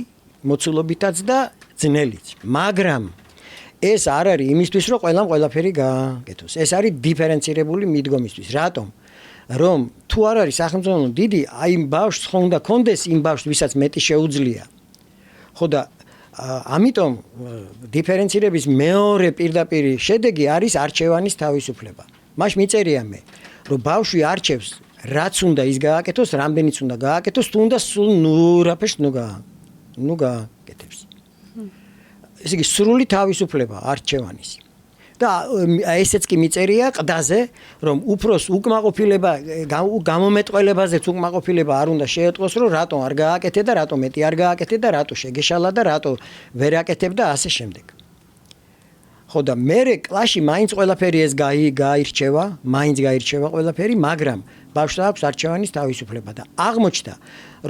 მოცულობითაც და ძნელიც. მაგრამ ეს არ არის იმისთვის, რომ ყველამ ყველაფერი გააკეთოს. ეს არის დიფერენცირებული მიდგომისთვის. რატომ? რომ თუ არ არის სახელმძღვანელო დიდი, აი იმ ბავშვს ხო უნდა კონდეს იმ ბავშვს, ვისაც მეტი შეუძლია. ხო და ამიტომ დიფერენცირების მეორე პირდაპირ შედეგი არის არჩევანის თავისუფლება. მაშ მიწერია მე, რომ ბავშვი არჩევს, რაც უნდა ის გააკეთოს, რამდენიც უნდა გააკეთოს, თუ უნდა სულ ნურაფერს გააკეთებს. ესე იგი, სრული თავისუფლება არჩევანის. და ესეც კი მიწერია ყდაზე, რომ უფროს უკმაყოფილება, გამომეტყველებაზეც უკმაყოფილება არ უნდა შეეტყოს, რომ რატომ არ გააკეთე და რატომ მეტი არ გააკეთე და რატო შეგეშალა და რატო ვერ აკეთებ და ასე შემდეგ. ხო და მერე კლასში მაინც ყველაფერი ეს გაირჩევა, მაინც გაირჩევა ყველაფერი, მაგრამ ბავშვს აქვს არჩევანის თავისუფლება და აღმოჩნდა,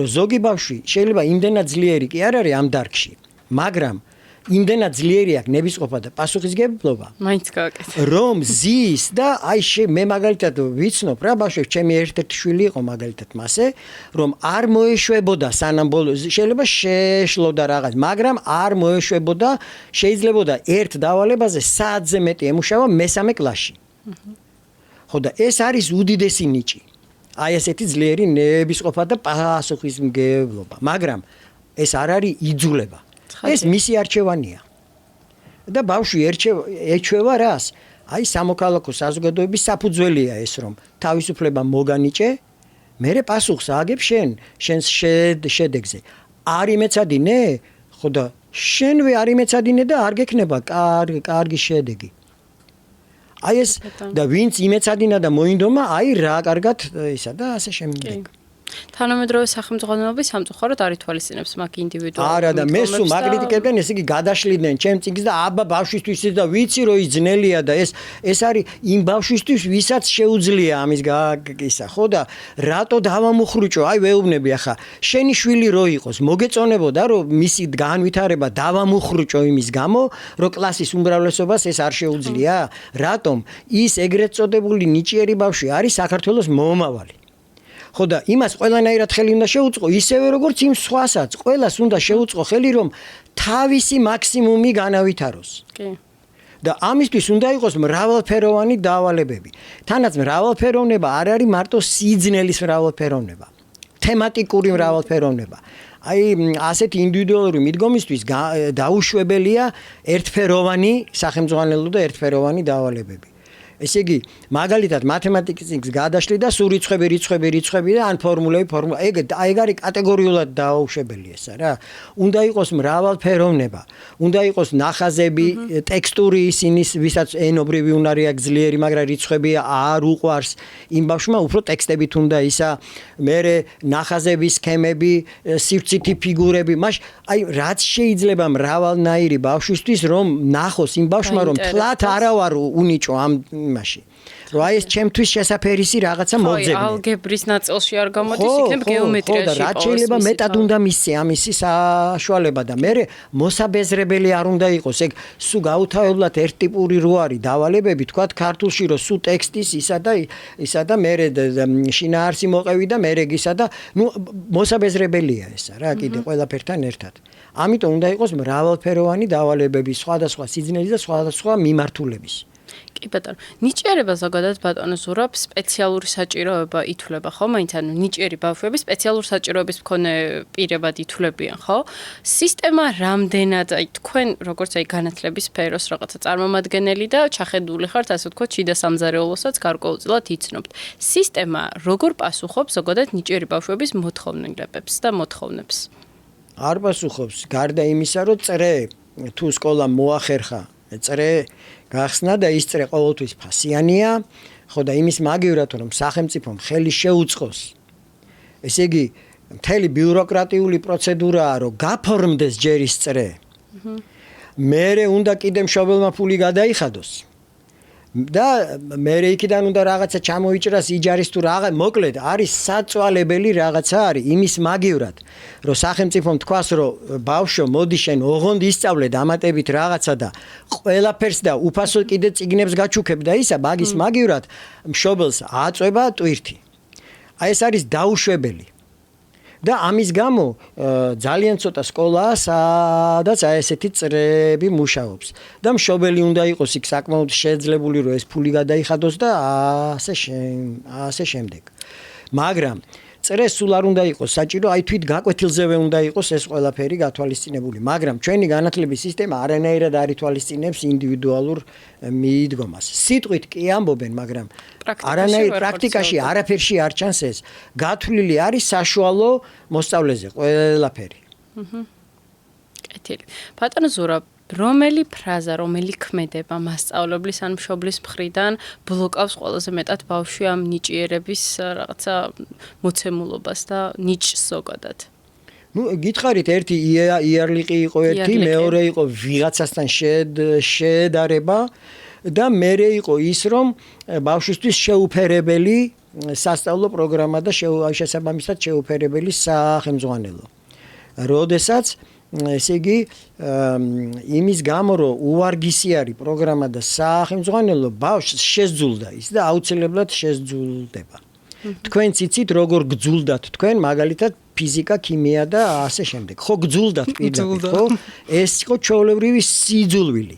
რომ ზოგი ბავშვი შეიძლება იმდენად ძლიერი კი არ არის ამ დარგში, მაგრამ იმდენად ძლიერი აქვს ნებისყოფა და პასუხისგებლობა. მაინც გააკეთე. რომ ზის და აი მე მაგალითად ვიცნობ რა ბავშვებს, ჩემი ერთ-ერთი შვილი იყო მაგალითად მასე, რომ არ მოეშვებოდა სანამ ბოლოს შეიძლება შეშლოდა რაღაც, მაგრამ არ მოეშვებოდა, შეიძლებოდა ერთ დავალებაზე საათზე მეტი ემუშავა მესამე კლასში. ხო და ეს არის უდიდესი ნიჭი. აი ესეთი ძლიერი ნებისყოფა და პასუხისმგებლობა, მაგრამ ეს არ არის იძულება. ეს მისი არჩევანია. და ბავშვი ეჩვევა რას? აი სამოქალაქო საზოგადოების საფუძველია ეს, რომ თავისუფლება მოგანიჭე, მერე პასუხს აგებ შენს შედეგზე. არ იმეცადინე? ხო და შენვე არ იმეცადინე და არ გექნება კარგი შედეგი. აი ეს და ვინც იმეცადინა და მოინდომა, აი რა კარგად ისა და ასე შემდეგ. თანამედროვე სახელმძღვანელოები სამწუხაროდ არ ითვალისწინებს მაგ ინდივიდუალურ. არა და მე სულ მაგრიტიკებდნენ, ესე იგი გადაშლიდნენ ჩემ წიგნს და აბა ბავშვისთვის და ვიცი რომ ის ძნელია და ეს არის იმ ბავშვისთვის, ვისაც შეუძლია ამის ისა, ხო და რატო დავამუხრუჭო? აი ვეუბნები ახლა, შენი შვილი რო იყოს, მოგეწონებოდა რომ მისი განვითარება დავამუხრუჭო იმის გამო, რომ კლასის უმრავლესობას ეს არ შეუძლია? რატომ? ის ეგრეთ წოდებული ნიჭიერი ბავშვი არის საქართველოს მომავალი. ხო და იმას ყველანაირად ხელი უნდა შეუწყო, ისევე როგორც იმ სხვასაც, ყველას უნდა შეუწყო ხელი, რომ თავისი მაქსიმუმი განავითაროს. კი. და ამისთვის უნდა იყოს მრავალფეროვანი დავალებები. თანაც მრავალფეროვნება არ არის მარტო სიძნელის მრავალფეროვნება, თემატიკური მრავალფეროვნება. აი ასეთი ინდივიდუალური მიდგომისთვის დაუშვებელია ერთფეროვანი სახელმძღვანელო და ერთფეროვანი დავალებები. ესე იგი, მაგალითად მათემატიკის წიგნს გადაშლი და სულ რიცხვები და ან ფორმულები, ეგ არის კატეგორიულად დაუშვებელი ესა რა. უნდა იყოს მრავალფეროვნება, უნდა იყოს ნახაზები, ტექსტური ისინი, ვისაც ენობრივი უნარი აქვს ძლიერი, მაგრამ რიცხვები არ უყვარს, იმ ბავშვმა უფრო ტექსტებით უნდა ისა, მერე ნახაზები, სქემები, სივრცითი ფიგურები, მაშ აი რაც შეიძლება მრავალნაირი ბავშვისთვის, რომ ნახოს იმ ბავშვმა, რომ თლათ არა ვარ უნიჭო ამ იმაში. რომ აი ეს ჩემთვის შესაფერისი რაღაცა მოძებნე. ალგებრის ნაწილში არ გამოდის, იქნებ გეომეტრიაში. ხო და რაც შეიძლება მეტად უნდა მისცე ამისი საშუალება და მე მოსაბეზრებელი არ უნდა იყოს. ეგ სულ გაუთავებლად ერთტიპური რო არის დავალებები, თქვა ქართულში რომ სულ ტექსტის ისა და მე შინაარსი მოყევი და მე გისა და მოსაბეზრებელია ესა რა კიდე ყველაფერთან ერთად. ამიტომ უნდა იყოს მრავალფეროვანი დავალებები, სხვადასხვა სიძნელის და სხვადასხვა მიმართულების. კი ბატონო, ნიჭიერება ზოგადად ბატონო ზურაბ სპეციალური საჭიროება ითვლება, ხო? მაინც ანუ ნიჭიერი ბავშვები სპეციალური საჭიროების მქონე პირებად ითვლებიან, ხო? სისტემა რამდენად, აი თქვენ როგორც აი განათლების სფეროს რაღაცა წარმომადგენელი და ჩახედული ხართ, ასე ვთქვათ, შიდა სამზარეულოსაც გარკვეულწილად იცნობთ. სისტემა როგორ პასუხობს ზოგადად ნიჭიერი ბავშვების მოთხოვნილებებს და მოთხოვნებს? არ პასუხობს, გარდა იმისა, რომ წრე თუ სკოლა მოახერხა, წრე გახსნა და ის წრე ყოველთვის ფასიანია, ხო და იმის მაგივრად რომ სახელმწიფომ ხელი შეუწყოს. ესე იგი, მთელი ბიუროკრატიული პროცედურაა, რომ გაფორმდეს ჯერ ის წრე. მერე უნდა კიდე მშობელმა ფული გადაიხადოს. და მერე იქიდან უნდა რაღაცა ჩამოიჭრას იჯარის თუ რაღა, მოკლედ არის საწვალებელი რაღაცა არის იმის მაგივრად, რომ სახელმწიფომ თქვას, რომ ბავშვო, მოდი შენ ოღონდ ისწავლე დამატებით რაღაცა და ყველაფერს და უფასო კიდე წიგნებს გაჩუქებ და ისა, მაგის მაგივრად მშობელს აწვება ტვირთი. აი ეს არის დაუშვებელი. და ამის გამო ძალიან ცოტა სკოლაა, სადაც აი ესეთი წრეები მუშაობს. და მშობელი უნდა იყოს იქ საკმაოდ შეძლებული, რომ ეს ფული გადაიხადოს და ასე შემდეგ. მაგრამ წრე სულ არ უნდა იყოს საჭირო, აი თვით გაკვეთილზევე უნდა იყოს ეს ყველაფერი გათვალისწინებული. მაგრამ ჩვენი განათლების სისტემა არანაირად არ ითვალისწინებს ინდივიდუალურ მიდგომას. სიტყვით კი ამბობენ, მაგრამ პრაქტიკაში არაფერში არ ჩანს ეს. გათვლილი არის საშუალო მოსწავლეზე ყველაფერი. კეთილი. ბატონო ზურაბ, რომელი ფრაზა, რომელი ქმედება მასწავლებლის ან მშობლის მხრიდან ბლოკავს ყველაზე მეტად ბავშვი ამ ნიჭიერების რაღაცა მოცემულობას და ნიჭს ზოგადად? ნუ გითხარით, ერთი იარლიყი იყო, ერთი მეორე იყო ვიღაცასთან შედარება და მერე იყო ის, რომ ბავშვისთვის შეუფერებელი სასწავლო პროგრამა და შესაბამისად შეუფერებელი სახელმძღვანელო. როდესაც ესე იგი იმის გამო რომ უვარგისი არის პროგრამა და სახელმძღვანელო ბავშვს შეძულდა ის და აუცილებლად შეძულდება. თქვენც იცით როგორ გძულდათ თქვენ მაგალითად ფიზიკა, ქიმია და ასე შემდეგ. ხო გძულდათ პირდაპირ, ხო? ეს იყო ჩვეულებრივი სიძულვილი.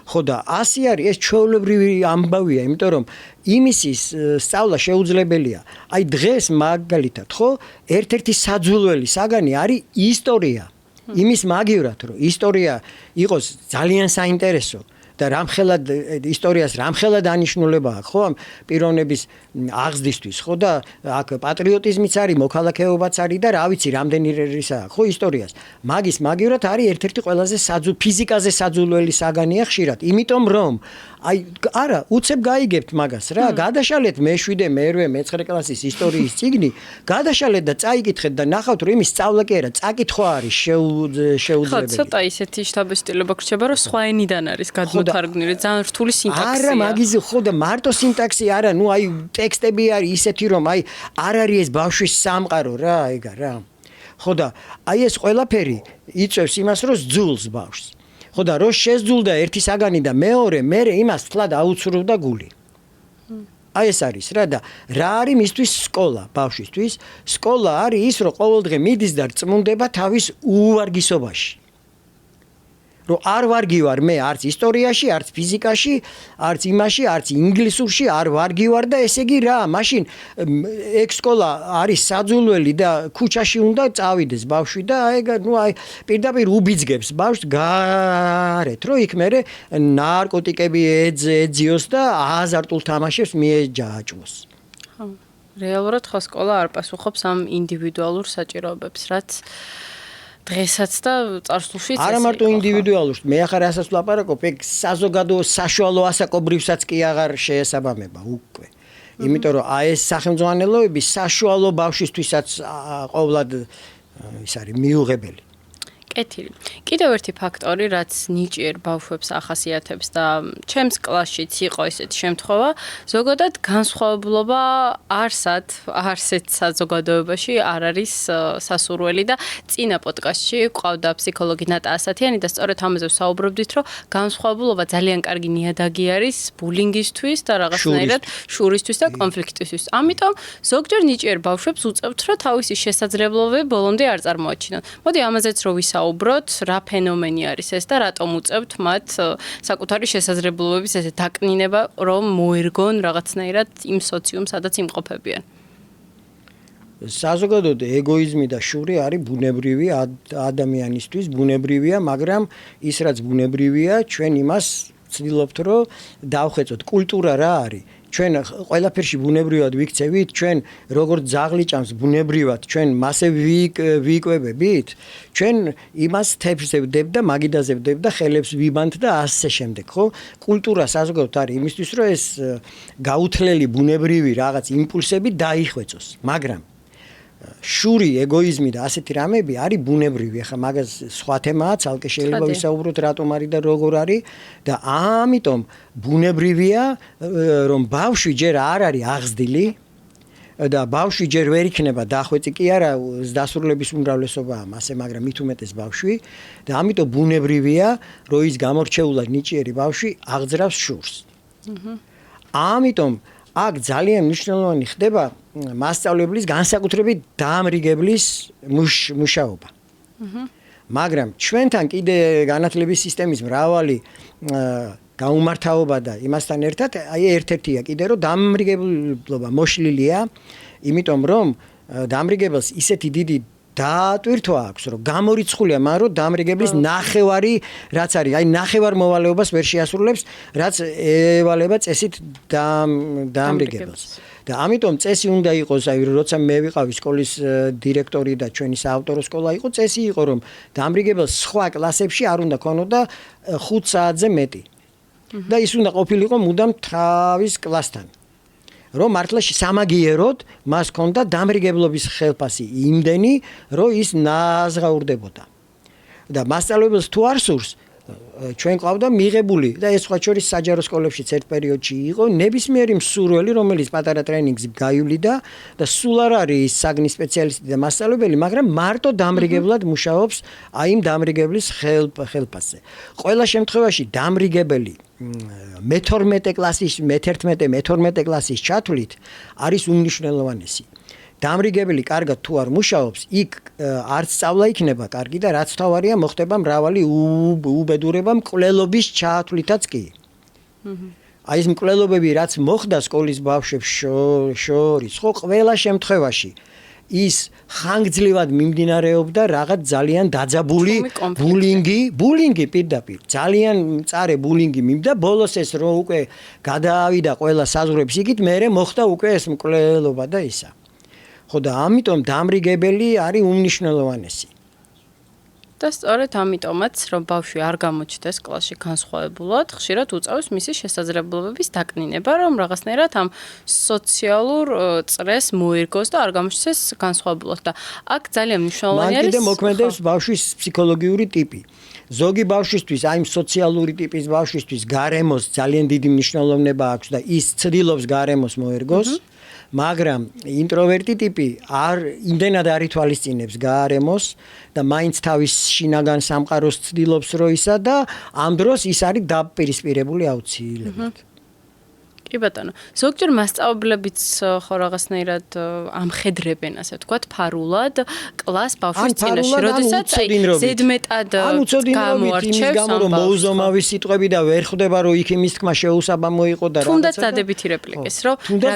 ხო და ასე არის, ეს ჩვეულებრივი ამბავია, იმიტომ რომ იმისის სწავლა შეუძლებელია. აი დღეს მაგალითად, ხო, ერთ-ერთი საძულველი საგანი არის ისტორია. იმის მაგივრად, რომ ისტორია იყოს ძალიან საინტერესო და რამხელად ისტორიას რამხელად ანიშნულება აქვს, ხო, ამ პიროვნების აღზრდისთვის, ხო და აქ პატრიოტიზმიც არის, მოქალაქეობაც არის და რა ვიცი, რამდენი რისაა, ხო, ისტორიას. მაგის მაგივრად არის ერთ-ერთი ყველაზე ფიზიკაზე საძულველი საგანია ხშირად, იმიტომ რომ აი არა, უცებ გაიგებთ მაგას რა, გადაშალეთ მე-7, მე-8, მე-9 კლასის ისტორიის წიგნი, გადაშალეთ და წაიკითხეთ და ნახავთ, რომ იმის სწავლა კი არა, წაკითხვა არის შეუძლებელი. ხო, ცოტა ისეთი შთაბეჭდილება გრჩება, რომ სხვა ენიდან არის გადმოთარგმნილი, ძალიან რთული სინტაქსია. არა, მაგის ხო და მარტო სინტაქსი არა, ნუ აი ტექსტები არის ისეთი, რომ აი არ არის ეს ბავშვის სამყარო რა, ეგა რა. ხო და აი ეს ყველაფერი იწევს იმას, რომ ძულს ბავშვს. ხო და რო შეძულდა ერთი საგანი და მეორე, მერე იმას თლად აუცრუვდა გული. აი ეს არის რა და რა არის მისთვის სკოლა ბავშვისთვის? სკოლა არის ის, რომ ყოველდღე მიდის და წმუნდება თავის უვარგისობაში. რომ არ ვარგი ვარ მე არც ისტორიაში, არც ფიზიკაში, არც იმაში, არც ინგლისურში არ ვარგი ვარ და ესე იგი რა, მაშინ ეგ სკოლა არის საძულველი და ქუჩაში უნდა წავიდეს ბავშვი და აი პირდაპირ უბიძგებს ბავშვს გარეთ, რომ იქ მერე ნარკოტიკები ეძიოს და აზარტულ თამაშებს მიეჯაჭვოს. ხო, რეალურად ხო სკოლა არ პასუხობს ამ ინდივიდუალურ საჭიროებებს, რაც დღესაც და წარსულშიც არა მარტო ინდივიდუალურს, მე ახლა რასაც ვლაპარაკობ, ეგ საზოგადო საშუალო ასაკობრივსაც კი აღარ შეესაბამება უკვე. იმიტომ რომ აი ეს სახელმძღვანელოები საშუალო ბავშვისთვისაც ყოვლად ის არის მიუღებელი. კეთილი. კიდევ ერთი ფაქტორი, რაც ნიჭიერ ბავშვებს ახასიათებს და ჩემს კლასშიც იყო ესეთი შემთხვევა, ზოგადად განსხვავებულობა არსად საზოგადოებაში არ არის სასურველი და წინა პოდკასტში ყავდა ფსიქოლოგი ნატა ასათიანი და სწორედ ამაზე ვსაუბრობდით, რომ განსხვავებულობა ძალიან კარგი ნიადაგი არის ბულინგისთვის და რაღაცნაირად შურისთვის და კონფლიქტისთვის. ამიტომ ზოგჯერ ნიჭიერ ბავშვებს უწევთ, რომ თავისი შესაძლებლობები ბოლომდე არ წარმოაჩინონ. მოდი ამაზეც რო ვისაუბროთ. ვისაუბროთ, რა ფენომენი არის ეს და რატომ უწევთ მათ საკუთარი შესაძლებლობების ესე დაკნინება, რომ მოერგონ რაღაცნაირად იმ სოციუმს, სადაც იმყოფებიან. საზოგადოოდ ეგოიზმი და შური არის ბუნებრივი ადამიანისთვის, ბუნებრივია, მაგრამ ის რაც ბუნებრივია, ჩვენ იმას ვცდილობთ, რომ დავხვეწოთ. კულტურა რა არის? ჩვენ ყველაფერში ბუნებრივად ვიქცევით, ჩვენ როგორც ძაღლი ჭამს ბუნებრივად, ჩვენ მასე ვიკვებებით, ჩვენ იმას თეფზე ვდებ და მაგიდაზე ვდებ და ხელებს ვიბანთ და ასე შემდეგ, ხო? კულტურა საზოგადოოდ არის იმისთვის, რომ ეს გაუთლელი ბუნებრივი რაღაც იმპულსები დაიხვეწოს, მაგრამ შური, ეგოიზმი და ასეთი რამეები არის ბუნებრივი. ახლა მაგას სხვა თემაა, ცალკე შეიძლება ვისაუბროთ რატომ არის და როგორ არის და ამიტომ ბუნებრივია, რომ ბავშვი ჯერ არ არის აღზრდილი და ბავშვი ჯერ ვერ იქნება დახვეწი კი არა დასრულების უმრავლესობაა მასე, მაგრამ მით უმეტეს ბავშვი და ამიტომ ბუნებრივია, რომ ის გამორჩეულად ნიჭიერი ბავშვი აღძრავს შურს. ამიტომ აქ ძალიან მნიშვნელოვანი ხდება მასწავლებლის განსაკუთრებით დაამრიგებლის მუშაობა. მაგრამ ჩვენთან კიდე განათლების სისტემის მრავალი გაუმართავობა და იმასთან ერთად აი ერთ-ერთია კიდე რომ დაამრიგებლობა მოშლილია, იმიტომ რომ დაამრიგებელს ისეთი დიდი დაატვირთვა აქვს, რომ გამორიცხულია მან რომ დაამრიგებლის ნახევარი რაც არის, აი ნახევარ მოვალეობას ვერ შეასრულებს, რაც ევალება წესით დაამრიგებელს. და ამიტომ წესი უნდა იყოს, აი როცა მე ვიყავი სკოლის დირექტორი და ჩვენი საავტორო სკოლა იყო, წესი იყო რომ დაამრიგებელს სხვა კლასებში არ უნდა ქონოდა 5 საათზე მეტი. და ის უნდა ყოფილიყო მუდამ თავის კლასთან. რომ მართლა სამაგიეროდ მას ქონდა დამრიგებლობის ხელფასი იმდენი, რომ ის ნაზღაურდებოდა. და მასწავლებელს თუ არ სურს, ჩვენ ყავდა მიღებული და ეს სხვა შორის საჯარო სკოლებშიც ერთ პერიოდში იყო ნებისმიერი მსურველი, რომელიც პატარა ტრენინგს გაივლიდა და სულ არ არის საგნის სპეციალისტი და მასწავლებელი, მაგრამ მარტო დამრიგებლად მუშაობს აი იმ დამრიგებლის ხელფასზე. ყველა შემთხვევაში დამრიგებელი მე-12 კლასის, მე-12 კლასის ჩათვლით არის უმნიშვნელოვანესი. დამრიგებელი კარგად თუ არ მუშაობს, იქ არც სწავლა იქნება კარგი და რაც თავარია მოხდება მრავალი უბედურება მკვლელობის ჩათვლითაც კი. აი ეს მკვლელობები რაც მოხდა სკოლის ბავშვებს შორის, ხო ყველა შემთხვევაში ის ხანგრძლივად მიმდინარეობდა რაღაც ძალიან დაძაბული ბულინგი პირდაპირ. ძალიან მწარე ბულინგი მიმდა, ბოლოს ეს რო უკვე გადაავიდა ყველა საზღვრებს იქით, მერე მოხდა უკვე ეს მკვლელობა და ისა. ხო და ამიტომ დამრიგებელი არის უმნიშვნელოვანესი. და სწორედ ამიტომაც, რომ ბავშვი არ გამოჩნდეს კლასში განსხვავებულად, ხშირად უწევს მისი შესაძლებლობების დაკნინება, რომ რაღაცნაირად ამ სოციალურ წრეს მოერგოს და არ გამოჩნდეს განსხვავებულად. და აქ ძალიან მნიშვნელოვანი არის. მან კიდე მოქმედებს ბავშვის ფსიქოლოგიური ტიპი. ზოგი ბავშვისთვის, აი სოციალური ტიპის ბავშვისთვის გარემოს ძალიან დიდი მნიშვნელოვნება აქვს და ის ცდილობს გარემოს მოერგოს. მაგრამ ინტროვერტი ტიპი იმდენად არ ითვალისწინებს გარემოს და მაინც თავის შინაგან სამყაროს ცდილობს რო ისა და ამ დროს ის არის დაპირისპირებული აუცილებლად. კი ბატონო, ზოგჯერ მასწავლებლებიც ხო რაღაცნაირად ამხედრებენ, ასე ვთქვათ, ფარულად კლას ბავშვის წინაშე, როდესაც ზედმეტად გამოარჩევს ამ რომ მოუზომავი სიტყვები და ვერ ხვდება რომ იქ იმის თქმა შეუსაბამო იყო და რაღაცა. თუნდაც დადებითი რეპლიკის, რომ რა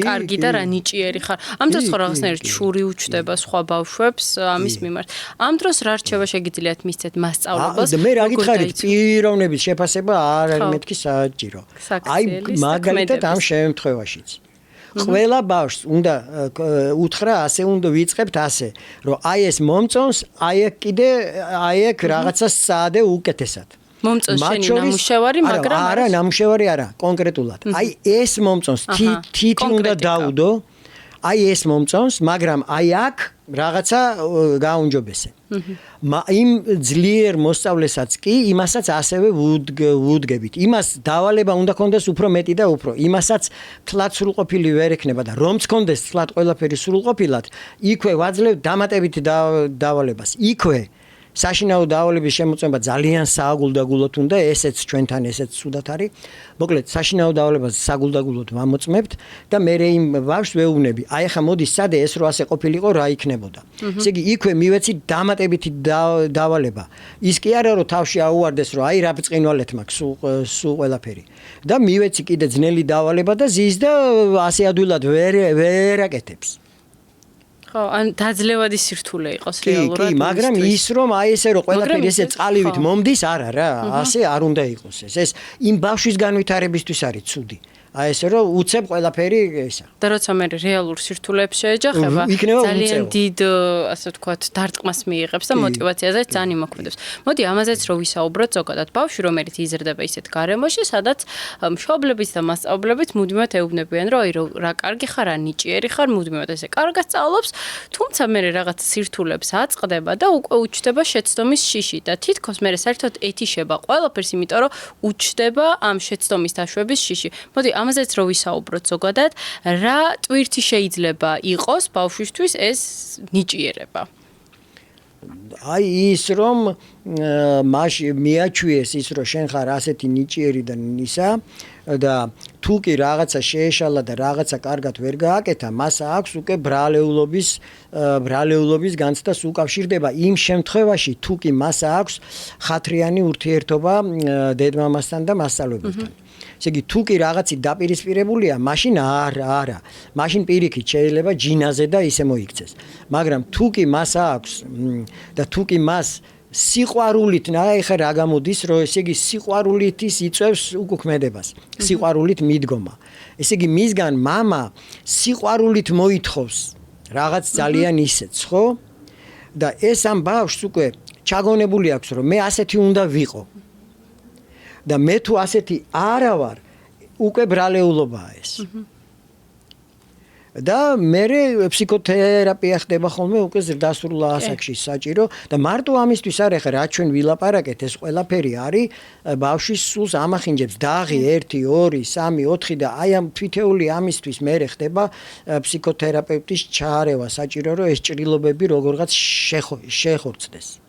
კარგი და რა ნიჭიერი ხარ. ამ დროს ხო რაღაცნაირად შური უჩნდება სხვა ბავშვებს ამის მიმართ. ამ დროს რა რჩევა შეგიძლიათ მისცეთ მასწავლებელს? მე რა გითხარით, პიროვნების შეფასება არ არის მეთქი საჭირო. აი მაგალითად ამ შემთხვევაშიც ყველა ბავშვს უნდა უთხრა ასე, უნდა ვიწყებთ ასე, რომ აი ეს მომწონს, აი ეგ რაღაცა საადე უკეთესად. მომწონს შენი ნამუშევარი, მაგრამ არა, ნამუშევარი არა, კონკრეტულად. აი ეს მომწონს, თითი უნდა დაუდო. აი ეს მომწონს, მაგრამ აი აქ რაღაცა გაუნჯობესე. იმ ძლიერ მოსწავლესაც კი იმასაც ასევე ვუდგებით. იმას დავალება უნდა კონდეს უფრო მეტი და უფრო. იმასაც თლად სრულყოფილი ვერ ექნება და რომც კონდეს თლად ყველაფერი სრულყოფილად, იქვე ვაძლევ დამატებითი დავალებას. იქვე საშინაო დავალების შემოწმება ძალიან სააგულდაგულოდ უნდა, ესეც ჩვენთან ესეც ცუდად არის. მოკლედ, საშინაო დავალებას საგულდაგულოდ ვამოწმებთ და მე იმ ბავშვს ვეუბნები. აი ხა მოდი სადე ეს რო ასე ყოფილიყო რა იქნებოდა. ესე იგი იქვე მივეცი დამატებითი დავალება. ის კი არა რომ თავში აუვარდეს რომ აი რა ბწყინვალეთ მაქვს სულ ყველაფერი. და მივეცი კიდე ძნელი დავალება და ზის და ასე ადვილად ვერ აკეთებს. ხო, ან დაძლევადი სირთულე იყოს რეალურად. კი, მაგრამ ის რომ აი ესე რომ ყველაფერი ესე წყალივით მომდის, არა რა, ასე არ უნდა იყოს ეს. ეს იმ ბავშვის განვითარებისთვის არის ცუდი. აი ესე რომ უცებ ყველაფერი ესა. და როცა მე რეალურ სირთულეებს შეეჯახება, ძალიან დიდ, ასე ვთქვათ, დარტყმას მიიღებს და мотиваციაზეც ძალიან იმოქმედებს. მოდი ამაზეც რომ ვისაუბროთ ზოგადად. ბავშვი რომელიც იზრდება ისეთ გარემოში, სადაც მშობლებიც და მასწავლებლიც მუდმივად ეუბნებიან, რომ აი რა კარგი ხარ, რა ნიჭიერი ხარ, მუდმივად ესე კარგად სწავლობს, თუმცა მე რაღაც სირთულეებს აწყდება და უკვე უჩნდება შეცდომის შიში და თითქოს მე საერთოდ ეთიშება ყველაფერს, იმიტომ რომ უჩნდება ამ შეცდომის დაშვების შიში. მოდი ამაზეც რო ვისაუბროთ ზოგადად, რა ტვირთი შეიძლება იყოს ბავშვისთვის ეს ნიჭიერება? აი ის რომ მიაჩვიეს ის რომ შენ ხარ ასეთი ნიჭიერი და ისა და თუ კი რაღაცა შეეშალა და რაღაცა კარგად ვერ გააკეთა, მას აქვს უკვე ბრალეულობის განცდას უკავშირდება იმ შემთხვევაში, თუ კი მას აქვს ხათრიანი ურთიერთობა დედმამასთან და მასწავლებელთან. ესე იგი თუ კი რაღაცი დაპირისპირებულია, მაშინ არა. მაშინ პირიქით შეიძლება ჯინაზე და ისე მოიქცეს. მაგრამ თუ კი მას აქვს და თუ კი მას სიყვარულით, აი ხა რა გამოდის, რომ ესე იგი სიყვარულით ის იწევს უკუქმედებას, სიყვარულით მიდგომა. ესე იგი მისგან მამა სიყვარულით მოითხოვს რაღაც ძალიან ისეც, ხო? და ეს ამ ბავშვს უკვე ჩაგონებული აქვს, რომ მე ასეთი უნდა ვიყო. და მე თუ ასეთი არა ვარ, უკვე ბრალეულობაა ეს. და მე ფსიქოთერაპია ხდება ხოლმე უკვე ზრდასრულ ასაკში საჭირო და მარტო ამისთვის არ ეხა რა ჩვენ ვილაპარაკეთ, ეს ყველაფერი არის ბავშვის სულს ამახინჯებს დაღი 1 2 3 4 და აი ამ თვითეული ამისთვის მე ხდება ფსიქოთერაპევტის ჩარევა საჭირო რომ ეს ჭრილობები როგორღაც შეხორცდეს.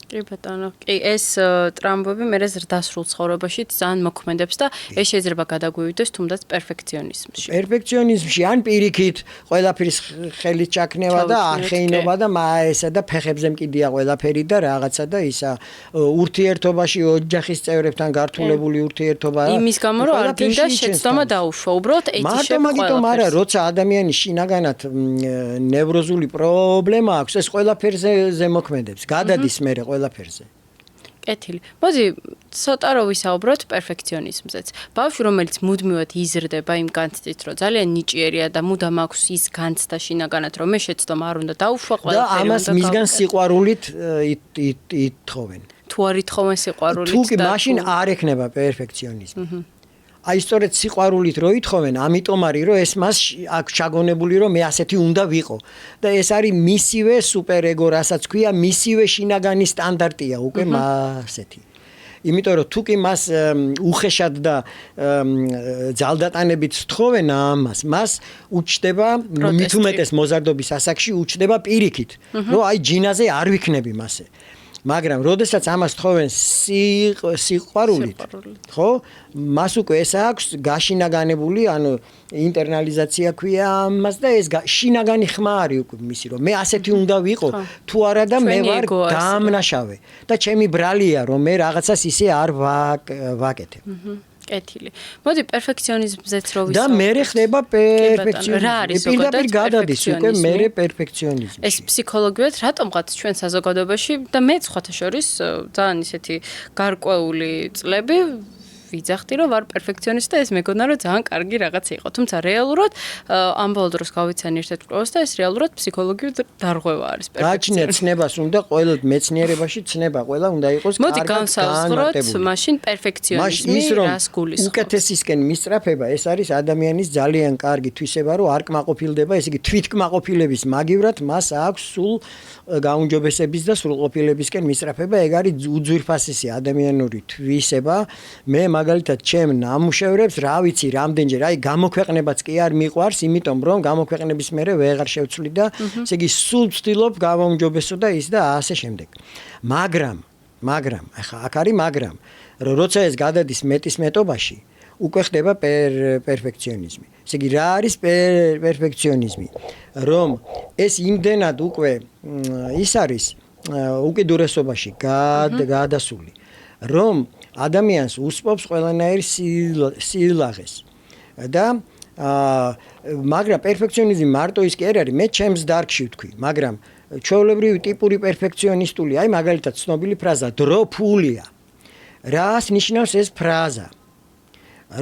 კი ბატონო, კი ეს ტრამვები მე ზრდასრულ ცხოვრებაში ძალიან მოქმედებს და ეს შეიძლება გადაგვივიდეს თუნდაც პერფექციონიზმში. პერფექციონიზმში ან პირიქით ყველაფრის ხელით ჩაქნევა და არხეინობა და ესა და ფეხებზე მკიდია ყველაფერი და რაღაცა და ისა ურთიერთობაში ოჯახის წევრებთან გართულებული ურთიერთობა. იმის გამო რომ არ გინდა შეცდომა დაუშვა, უბრალოდ ეთიშებ ყველაფერს. მარტო არა, როცა ადამიანის შინაგანად ნევროზული პრობლემა აქვს, ეს ყველაფერზე მოქმედებს. გადადის მე ყველაფერზე. კეთილი. მოდი ცოტა რო ვისაუბროთ პერფექციონიზმზეც. ბავშვი რომელიც მუდმივად იზრდება იმ განცდით, რომ ძალიან ნიჭიერია და მუდამ აქვს ის განცდა შინაგანად, რომ მე შეცდომა არ უნდა დაუშვა ყველაფერი. და ამას მისგან სიყვარულით ითხოვენ. თუ არ ითხოვენ სიყვარულით და თუ კი მაშინ არ ექნება პერფექციონიზმი. აი სწორედ სიყვარულით რო ითხოვენ, ამიტომ არის რომ ეს მას აქ ჩაგონებული რომ მე ასეთი უნდა ვიყო. და ეს არის მისივე სუპერეგო, რასაც ქვია, მისივე შინაგანი სტანდარტია უკვე ასეთი. იმიტომ რომ თუ კი მას უხეშად და ძალდატანებით სთხოვენ ამას, მას უჩნდება მით უმეტეს მოზარდობის ასაკში უჩნდება პირიქით, რომ აი ჯინაზე არ ვიქნები მასე. მაგრამ როდესაც ამას თხოვენ სიყვარულით, ხო? მას უკვე ეს აქვს გაშინაგანებული, ანუ ინტერნალიზაცია ქვია ამას და ეს შინაგანი ხმა არის უკვე მისი, რომ მე ასეთი უნდა ვიყო, თუ არა და მე ვარ დამნაშავე და ჩემი ბრალია, რომ მე რაღაცას ისე არ ვაკეთებ. კეთილი. მოდი პერფექციონიზმზეც რო ვისაუბროთ. და მე ხდება პერფექციონიზმი. პირდაპირ გადადის უკვე მე პერფექციონიზმში. ეს ფსიქოლოგიურად რატომღაც ჩვენ საზოგადოებაში და მე სხვათა შორის ძალიან ისეთი გარკვეული წლები ვიძახდი რომ ვარ პერფექციონისტი და ეს მეგონა რომ ძალიან კარგი რაღაცა იყო. თუმცა რეალურად ამ ბოლო დროს გავიცანი ერთ-ერთ კვლევას და ეს რეალურად ფსიქოლოგიური დარღვევა არის პერფექციონიზმი. გაჩნია ცნებას უნდა ყველა მეცნიერებაში ცნება ყველა უნდა იყოს კარგად. მოდი განსაზღვროთ მაშინ პერფექციონიზმი რას გულისხმობს. უკეთესისკენ მისწრაფება ეს არის ადამიანის ძალიან კარგი თვისება რომ არ კმაყოფილდება, ესე იგი თვითკმაყოფილების მაგივრად მას აქვს სულ გაუნჯობესების და სრულყოფილებისკენ მისწრაფება, ეგ არის უძვირფასესი ადამიანური თვისება. მე მაგალითად ჩემ ნამუშევრებს რა ვიცი რამდენჯერ აი გამოქვეყნებაც კი არ მიყვარს, იმიტომ რომ გამოქვეყნების მერე ვეღარ შევცვლი და ესე იგი სულ ვცდილობ გამომჯობესო და ის და ასე შემდეგ. მაგრამ ახლა აქ არის მაგრამ, რომ როცა ეს გადადის მეტის მეტობაში, უკვე ხდება პერფექციონიზმი. ესე იგი რა არის პერფექციონიზმი? რომ ეს იმდენად უკვე ის არის უკიდურესობაში გადასული, რომ ადამიანს უსპობს ყველანაირ სილაღეს და მაგრამ პერფექციონიზმი მარტო ის კი არ არის, მე ჩემს დარგში ვთქვი, მაგრამ ჩვეულებრივი ტიპური პერფექციონისტული, აი მაგალითად ცნობილი ფრაზა დრო ფულია. რას ნიშნავს ეს ფრაზა?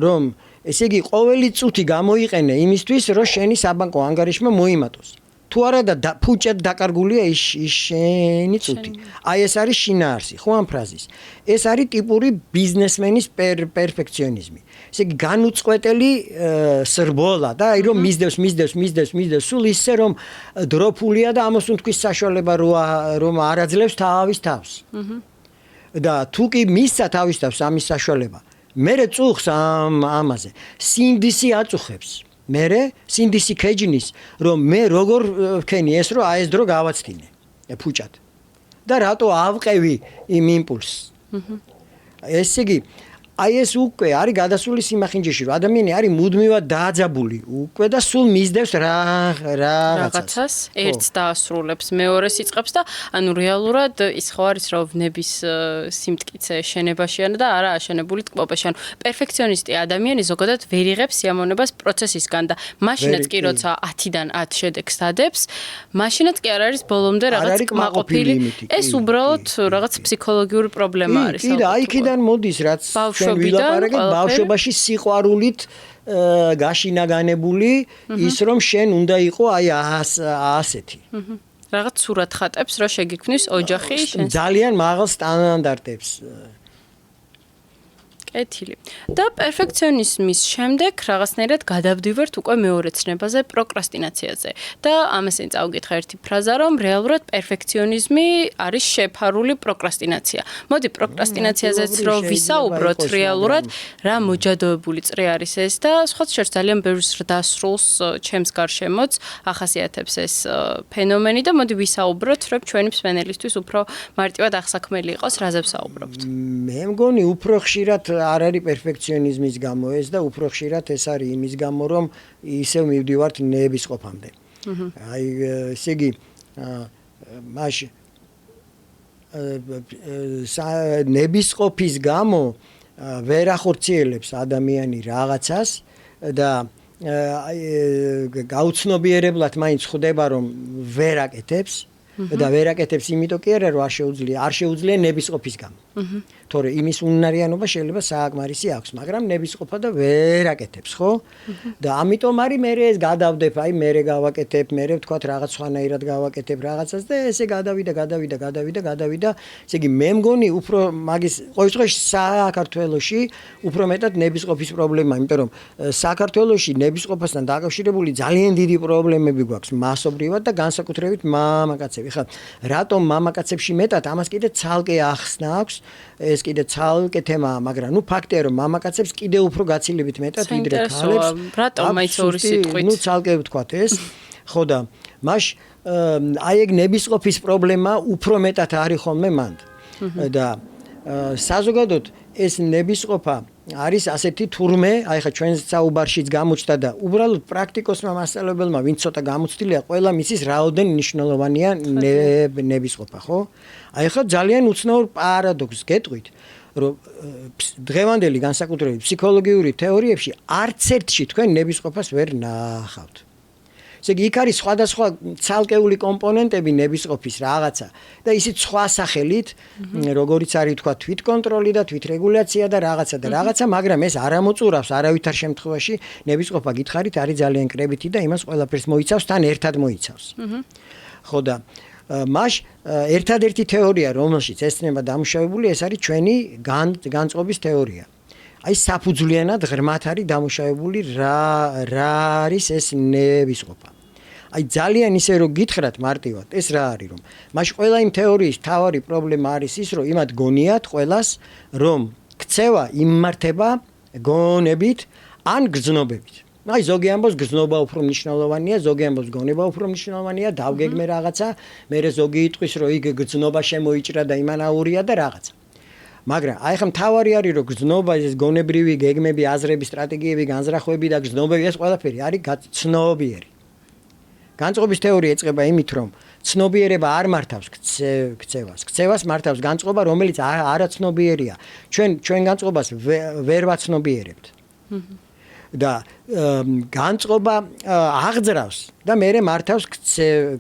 რომ ესე იგი ყოველი წუთი გამოიყენე იმისთვის, რომ შენი საბანკო ანგარიშმა მოიმატოს. თუ არა და ფუჭად დაკარგულია ის შენი წუთი. აი ეს არის შინაარსი, ხო ამ ფრაზის. ეს არის ტიპური ბიზნესმენის პერფექციონიზმი. ესე იგი განუწყვეტელი სრბოლა და აი რომ მისდევს სულ ისე რომ დროფულია და ამას უთქვის საშუალება რომ არ აძლევს თავის თავს. და თუ კი მისცა თავის თავს ამის საშუალება, მერე წუხს ამაზე. სინდისი აწუხებს. მერე სინდისი ქეჯნის, რომ მე როგორ ვქენი ეს რომ აი ეს დრო გავაცდინე ფუჭად. და რატო ავყევი იმ იმპულსს? ესე იგი აი ეს უკვე არის გადასული სიმახინჯეში, რომ ადამიანი არის მუდმივად დააძაბული უკვე და სულ მისდევს რაღაცას. ერთს დაასრულებს, მეორეს იწყებს და ანუ რეალურად ის ხო არის რომ ვნების სიმტკიცე შენებაშია და არა აშენებული ტკბობაში. ანუ პერფექციონისტი ადამიანი ზოგადად ვერ იღებს სიამოვნებას პროცესისგან და მაშინაც კი როცა 10-დან 10 შედეგს დადებს, მაშინაც კი არ არის ბოლომდე რაღაც კმაყოფილი. ეს უბრალოდ რაღაც ფსიქოლოგიური პრობლემა არის. კი და აი იქიდან მოდის რაც ბავშვობაში სიყვარულით გაშინაგანებული ის რომ შენ უნდა იყო აი ასეთი. რაღაც სურათ ხატებს რა შეგიქმნის ოჯახი შენ. ძალიან მაღალ სტანდარტებს. კეთილი. და პერფექციონიზმის შემდეგ რაღაცნაირად გადავდივართ უკვე მეორე ცნებაზე, პროკრასტინაციაზე. და ამასენ წავგითხა ერთი ფრაზა, რომ რეალურად პერფექციონიზმი არის შეფარული პროკრასტინაცია. მოდი პროკრასტინაციაზეც რომ ვისაუბროთ რეალურად, რა მოჯადოებული წრე არის ეს და სხვა შორს ძალიან ბევრს დასრულს ჩემს გარშემოც ახასიათებს ეს ფენომენი და მოდი ვისაუბროთ, რომ ჩვენი მსმენელისთვის უფრო მარტივად აღსაქმელი იყოს, რაზე ვსაუბრობთ. მე მგონი უფრო ხშირად არ არის პერფექციონიზმის გამო ეს და უფრო ხშირად ეს არის იმის გამო, რომ ისევ მივდივართ ნებისყოფამდე. აი ესე იგი მაშინ ნებისყოფის გამო ვერ ახორციელებს ადამიანი რაღაცას და გაუცნობიერებლად მაინც ხვდება რომ ვერ აკეთებს და ვერ აკეთებს იმიტომ კი არა რომ არ შეუძლია ნებისყოფის გამო. თორე იმის უნარიანობა შეიძლება სააკმარისი აქვს, მაგრამ ნებისყოფა და ვერ აკეთებს, ხო? და ამიტომ არის მე ეს გადავდებ, აი მე გავაკეთებ, მე ვთქვათ რაღაც სხვანაირად გავაკეთებ რაღაცას და ესე გადავიდა. ესე იგი მე მგონი უფრო მაგის ყოველთვის საქართველოში უფრო მეტად ნებისყოფის პრობლემა, იმიტომ რომ საქართველოში ნებისყოფასთან დაკავშირებული ძალიან დიდი პრობლემები გვაქვს მასობრივად და განსაკუთრებით მამაკაცები. ხა რატომ მამაკაცებში მეტად ამას კიდე ცალკე ახსნა აქვს, ეს კიდე ცალკე თემაა, მაგრამ ნუ ფაქტია რომ მამაკაცებს კიდე უფრო გაცილებით მეტად ვიდრე ქალებს. რატომ მაინც ორი სიტყვით? ნუ ცალკე ვთქვათ ეს. ხო და მაშ აი ეგ ნებისყოფის პრობლემა უფრო მეტად არის ხოლმე მანდ. და საზოგადოდ ეს ნებისყოფა არის ასეთი თურმე, აი ხა ჩვენ საუბარშიც გამოჩნდა და უბრალოდ პრაქტიკოსმა მასწავლებელმა ვინც ცოტა გამოცდილია, ყველა მისის რაოდენ მნიშვნელოვანია ნებისყოფა, ხო? აი ხა ძალიან უცნაურ პარადოქსს გეტყვით, რომ დღევანდელი განსაკუთრებით ფსიქოლოგიური თეორიებში არც ერთში თქვენ ნებისყოფას ვერ ნახავთ. ესე იგი იქ არის სხვადასხვა ცალკეული კომპონენტები ნებისყოფის რაღაცა და ისიც სხვა სახელით, როგორიც არის თქვა თვითკონტროლი და თვითრეგულაცია და რაღაცა, მაგრამ ეს არ ამოწურავს არავითარ შემთხვევაში ნებისყოფა გითხარით არის ძალიან კრებითი და იმას ყველაფერს მოიცავს, თან ერთად მოიცავს. ხო და მაშ ერთადერთი თეორია, რომელშიც ეს ცნება დამუშავებული, ეს არის ჩვენი განწყობის თეორია. აი საფუძვლიანად ღრმად არის დამუშავებული რა არის ეს ნებისყოფა. აი ძალიან ისე რომ გითხრათ მარტივად, ეს რა არის რომ მაშ ყველა იმ თეორიის თავარი პრობლემა არის ის, რომ იმათ გონიათ ყველას, რომ ქცევა იმართება გონებით ან გრძნობებით. აი ზოგი ამბობს გრძნობა უფრო მნიშვნელოვანია, ზოგი ამბობს გონება უფრო მნიშვნელოვანია, დავგეგმე რაღაცა, მერე ზოგი იტყვის რომ იქ გრძნობა შემოიჭრა და იმანაურია და რაღაცა. მაგრამ აი ხა მთავარი არის რომ გრძნობა ეს გონებრივი გეგმები, აზრები, სტრატეგიები, განზრახვები და გრძნობები ეს ყველაფერი არის ცნობიერი. განწყობის თეორია ეწყება იმით რომ ცნობიერება არ მართავს ქცევას. ქცევას მართავს განწყობა, რომელიც არაცნობიერია. ჩვენ განწყობას ვერ ვაცნობიერებთ. და განწყობა აღძრავს და მერე მართავს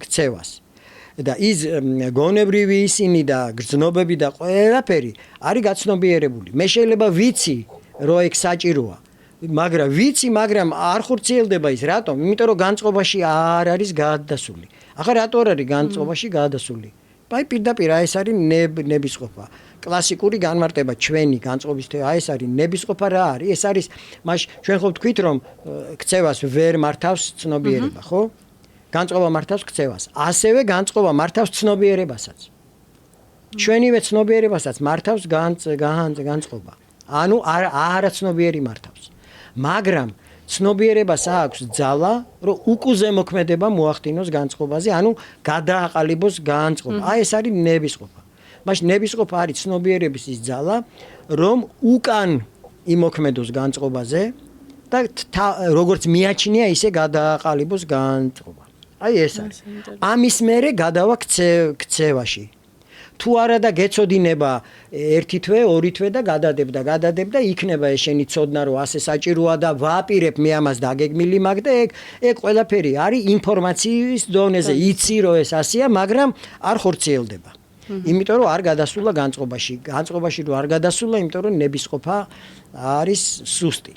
ქცევას. და ის გონებრივი ისინი და გრძნობები და ყველაფერი არის გაცნობიერებული. მე შეიძლება ვიცი რომ ეგ საჭიროა. მაგრამ არ ხორციელდება ის რატომ? იმიტომ რომ განწყობაში არ არის გადასული. ახლა რატო არ არის განწყობაში გადასული? აი პირდაპირ ეს არის ნებისყოფა. კლასიკური განმარტება ჩვენი განწყობის თეორია ეს არის ნებისყოფა რა არის? ეს არის მაშინ ჩვენ ხო ვთქვით რომ ქცევას ვერ მართავს ცნობიერება, ხო? განწყობა მართავს ქცევას. ასევე განწყობა მართავს ცნობიერებასაც. ჩვენივე ცნობიერებასაც მართავს განწყობა. ანუ არაცნობიერი მართავს. მაგრამ ცნობიერებას აქვს ძალა, რომ უკუზემოქმედება მოახდინოს განწყობაზე, ანუ გადააყალიბოს განწყობა. აი ეს არის ნებისყოფა. მაშინ ნებისყოფა არის ცნობიერების ის ძალა, რომ უკან იმოქმედოს განწყობაზე და როგორც მიაჩნია, ისე გადააყალიბოს განწყობა. აი ეს არის. ამის მერე გადავა ქცევაში. თუ არა და გეცოდინება ერთი თვე, ორი თვე და გადადებ და იქნება ეს შენი ცოდნა რომ ასე საჭიროა და ვაპირებ მე ამას დაგეგმილი მაგ და ეგ ყველაფერი არის ინფორმაციის დონეზე. იცი რომ ეს ასეა, მაგრამ არ ხორციელდება. იმიტომ რომ არ გადასულა განწყობაში. განწყობაში რომ არ გადასულა, იმიტომ რომ ნებისყოფა არის სუსტი.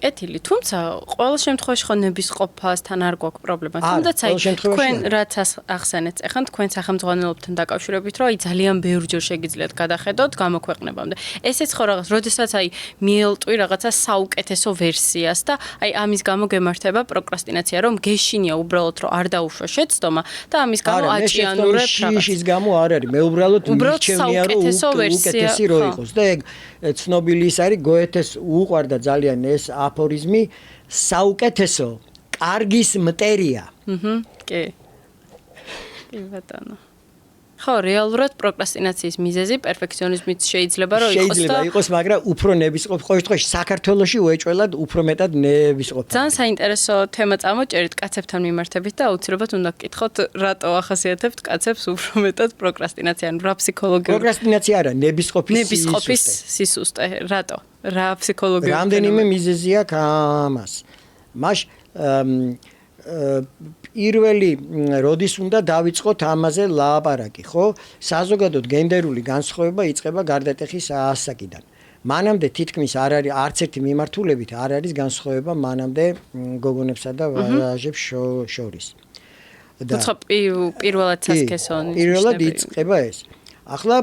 კეთილი, თუმცა ყოველ შემთხვევაში ხო ნებისყოფასთან არ გვაქვს პრობლემა. თუნდაც აი თქვენ რაც ახსენეთ, ეხლა თქვენ სახელმძღვანელობთან დაკავშირებით, რომ აი ძალიან ბევრჯერ შეგიძლიათ გადახედოთ გამოქვეყნებამდე. ესეც ხო რაღაც, როდესაც აი მიელტვი რაღაცა საუკეთესო ვერსიას და აი ამის გამო გემართება პროკრასტინაცია, რომ გეშინია უბრალოდ რომ არ დაუშვა შეცდომა და ამის გამო აჭიანურებ რაღაც. ის გამო არ არის. მე უბრალოდ მირჩევნია რომ უკეთესი რო იყოს და ეგ ცნობილი ის არის გოეთეს უყვარდა ძალიან ეს აფორიზმი საუკეთესო კარგის მტერია. კი. კი ბატონო. ხო, რეალურად პროკრასტინაციის მიზეზი პერფექციონიზმიც შეიძლება რომ იყოს და შეიძლება იყოს, მაგრამ უფრო ნებისყოფ ყოველ შემთხვევაში საქართველოში უეჭველად უფრო მეტად ნებისყოფა. ძალიან საინტერესო თემა წამოჭერით კაცებთან მიმართებით და აუცილებლად უნდა გკითხოთ, რატო ახასიათებთ კაცებს უფრო მეტად პროკრასტინაცია, ანუ რა ფსიქოლოგიური პროკრასტინაცია არა, ნებისყოფის სისუსტე. რატო? რა ფსიქოლოგიური რამდენიმე მიზეზი აქვს ამას. პირველი როდის უნდა დავიწყოთ ამაზე ლაპარაკი, ხო? საზოგადოდ გენდერული განსხვავება იწყება გარდატეხის ასაკიდან. მანამდე თითქმის არ არის არც ერთი მიმართულებით არ არის განსხვავება მანამდე გოგონებსა და ვაჟებს შორის. და პირველად სასქესო პირველად იწყება ეს. ახლა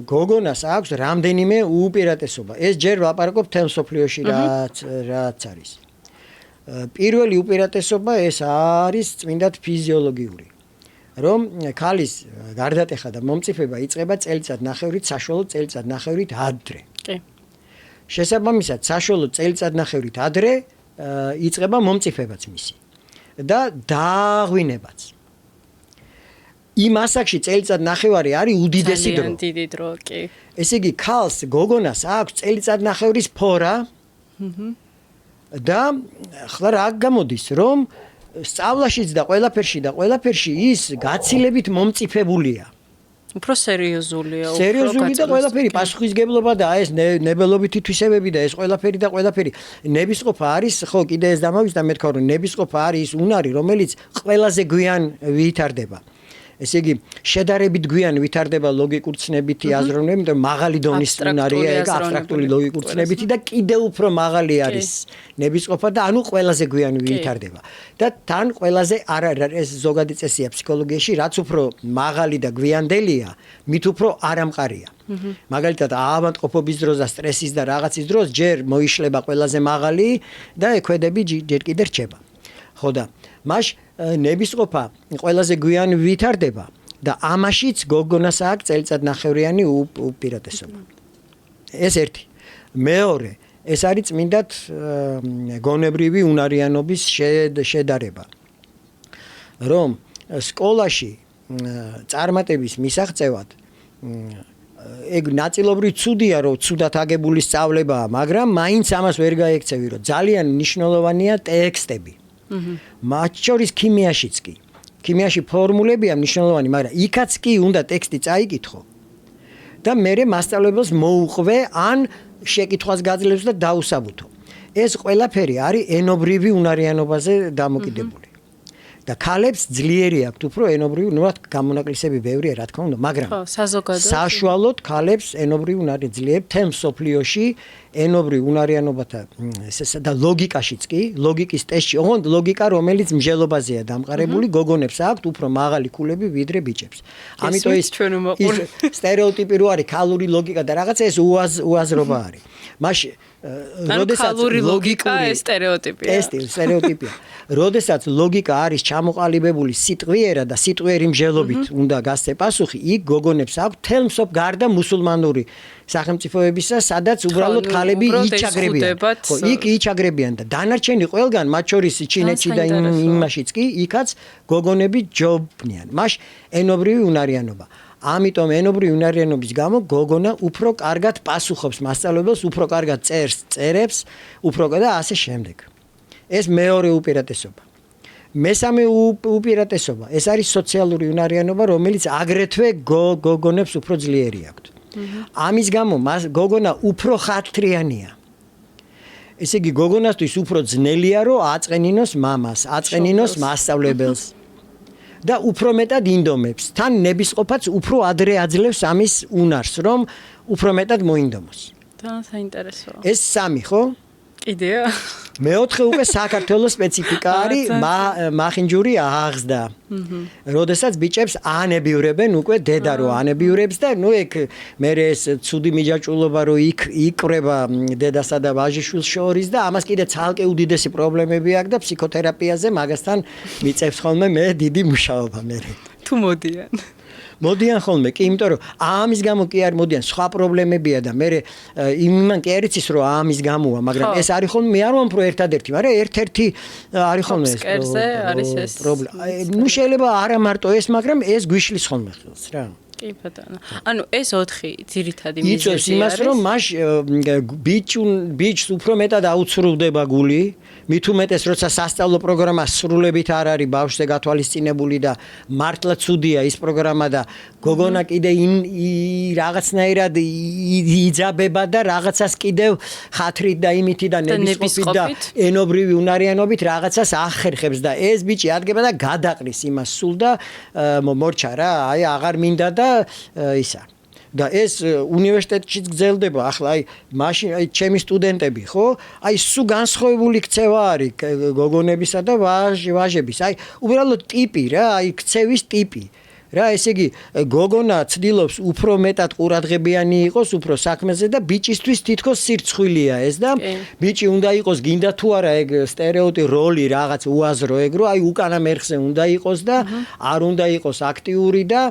გოგონას აქვს რამდენიმე უპირატესობა. ეს ჯერ ვლაპარაკობ თელ სოფლიოში რაც არის. პირველი უპირატესობა ეს არის წმინდად ფიზიოლოგიური. რომ ქალის გარდატეხა და მომწიფება იწყება წელიწად-ნახევრით, საშუალო წელიწად-ნახევრით ადრე. კი. შესაბამისად, საშუალო წელიწად-ნახევრით ადრე იწყება მომწიფებაც მისი და დააღვინებაც. იმ ასაკში წელიწად-ნახევარი არის უდიდესი დრო. ძალიან დიდი დრო, კი. ესე იგი, ქალს გოგონას აქვს წელიწად-ნახევრის ფორა. და ახლა რა გამოდის, რომ სწავლაშიც და ყველაფერში ის გაცილებით მომწიფებულია. უფრო სერიოზულია, სერიოზული და ყველაფერი პასუხისგებლობა და ეს ნებელობითი თვისებები და ეს ყველაფერი ნებისყოფა არის, ხო, კიდე ეს დამავიწყდა მე თქვა რომ ნებისყოფა არის უნარი, რომელიც ყველაზე გვიან ვითარდება. ესე იგი, შედარებით გვიან ვითარდება ლოგიკურ ცნებითი აზროვნები, იმიტომ მაღალი დონის უნარია, აბსტრაქტული ლოგიკურ ცნებითი და კიდევ უფრო მაღალი არის ნებისყოფა და ანუ ყველაზე გვიან ვითარდება. და თან ყველაზე ეს ზოგადი წესია ფსიქოლოგიაში, რაც უფრო მაღალი და გვიანდელია, მით უფრო არამყარია. მაგალითად, ავადმყოფობის დროს და სტრესის და რაღაცის დროს ჯერ მოიშლება ყველაზე მაღალი და ექვედები ჯერ კიდე რჩება. ხო და მაშ ნებისყოფა ყველაზე გვიან ვითარდება და ამაშიც გოგონას აქვს წელიწად-ნახევრიანი უპირატესობა. ეს ერთი. მეორე, ეს არის წმინდად გონებრივი უნარიანობის შედარება. რომ სკოლაში წარმატების მისაღწევად ეგ ნაწილობრივ ცუდია, რომ ცუდად აგებული სწავლებაა, მაგრამ მაინც ამას ვერ გაექცევი, რომ ძალიან მნიშვნელოვანია ტექსტები. მათ შორის ქიმიაშიც კი. ქიმიაში ფორმულებია მნიშვნელოვანი, მაგრამ იქაც კი უნდა ტექსტი წაიკითხო. და მერე მასწავლებელს მოუყვე ან შეკითხვას გაძლევს და დაუსაბუთო. ეს ყველაფერი არის ენობრივი უნარიანობაზე დამოკიდებული. და ქალებს ძლიერი აქვთ უფრო ენობრივი, ნუ გამონაკლისები ბევრია, რა თქმა უნდა, მაგრამ საშუალოდ ქალებს ენობრივი უნარიანობა ძლიერ თემ სოფლიოში ენობრივი უნარიანობათა და ლოგიკაშიც კი, ლოგიკის ტესტში, ოღონდ ლოგიკა, რომელიც მსჯელობაზეა დამყარებული, გოგონებს აქვთ უფრო მაღალი ქულები ვიდრე ბიჭებს. ამიტომ ის სტერეოტიპი რო არის ქალური ლოგიკა და რაღაცა ეს უაზრობა არის. მაშინ როდესაც ლოგიკა ეს სტერეოტიპია. ეს სტერეოტიპია. როდესაც ლოგიკა არის ჩამოყალიბებული სიტყვიერად და სიტყვიერი მსჯელობით უნდა გასცე პასუხი, იქ გოგონებს აქვთ თელმსოფ გარდა მუსულმანური სახელმწიფოებისა, სადაც უბრალოდ ქალები იჩაგრებიან. ხო, იქ იჩაგრებიან და დანარჩენი ყველგან, მათ შორის ჩინეთში და იმაშიც კი, იქაც გოგონები ჯობნიან. მაშ ენობრივი უნარიანობა. ამიტომ ენობრივი უნარიანობის გამო გოგონა უფრო კარგად პასუხობს მასწავლებელს, უფრო კარგად წერებს, უფრო და ასე შემდეგ. ეს მეორე უპირატესობა. მესამე უპირატესობა, ეს არის სოციალური უნარიანობა, რომელიც აგრეთვე გოგონებს უფრო ძლიერი აქვთ. ამის გამო გოგონა უფრო ხათრიანია. ესე იგი გოგონასთვის უფრო ძნელია, რომ აწყენინოს მამას, აწყენინოს მასწავლებელს. და უფრო მეტად ინდომებს. თან ნებისყოფაც უფრო ადრე აძლევს ამის უნარს, რომ უფრო მეტად მოინდომოს. და საინტერესოა. ეს სამი, ხო? კიდეა. მეოთხე უკვე საქართველოს სპეციფიკა არის მახინჯური აღზრდა. როდესაც ბიჭებს ანებიურებენ უკვე დედა რო ანებიურებს და ნუ ეგ მე ეს ცუდი მიჯაჭულობა რო იკრება დედასა და ვაჟიშვილს შორის და ამას კიდე ცალკე უდიდესი პრობლემები აქვს და ფსიქოთერაპიაზე მაგასთან მიწევს ხოლმე მე დიდი მუშაობა მე. თუ მოდიან. მოდიან ხოლმე კი, იმიტომ რომ ამის გამო კი არ მოდიან, სხვა პრობლემებია და მე იმან კი არ იცის რომ ამის გამოა, მაგრამ ეს არის ხოლმე მე არ ვამბობ ერთადერთი, მაგრამ ერთ-ერთი არის ხოლმე ეს პრობლემა. ნუ შეიძლება არა მარტო ეს, მაგრამ ეს გვიშლის ხოლმე ხელს რა. კი ბატონო. ანუ ეს 4 ძირითადი მიზეზი არის. იცის იმას რომ მაშ ბიჭს უფრო მეტად აუცრუდება გული, მით უმეტეს როცა სასწავლო პროგრამა სრულებით არ არის ბავშვზე გათვალისწინებული და მართლა ცუდია ის პროგრამა და გოგონა კიდე რაღაცნაირად იძაბება და რაღაცას კიდევ ხათრით და იმითი და ნებისყოფით და ენობრივი უნარიანობით რაღაცას ახერხებს და ეს ბიჭი ადგება და გადაყრის იმას სულ და მორჩა რა, აი აღარ მინდა და ისა. და ეს უნივერსიტეტშიც გრძელდება ახლა აი მაშინ აი ჩემი სტუდენტები ხო აი სულ განსხვავებული ქცევა არის გოგონებისა და ვაჟების აი უბრალოდ ტიპი რა აი ქცევის ტიპი რა ესე იგი გოგონა ცდილობს უფრო მეტად ყურადღებიანი იყოს უფრო საქმეზე და ბიჭისთვის თითქოს სირცხვილია ეს და ბიჭი უნდა იყოს გინდა თუ არა ეგ სტერეოტიპი როლი რაღაც უაზრო ეგ რო აი უკანა მერხზე უნდა იყოს და არ უნდა იყოს აქტიური და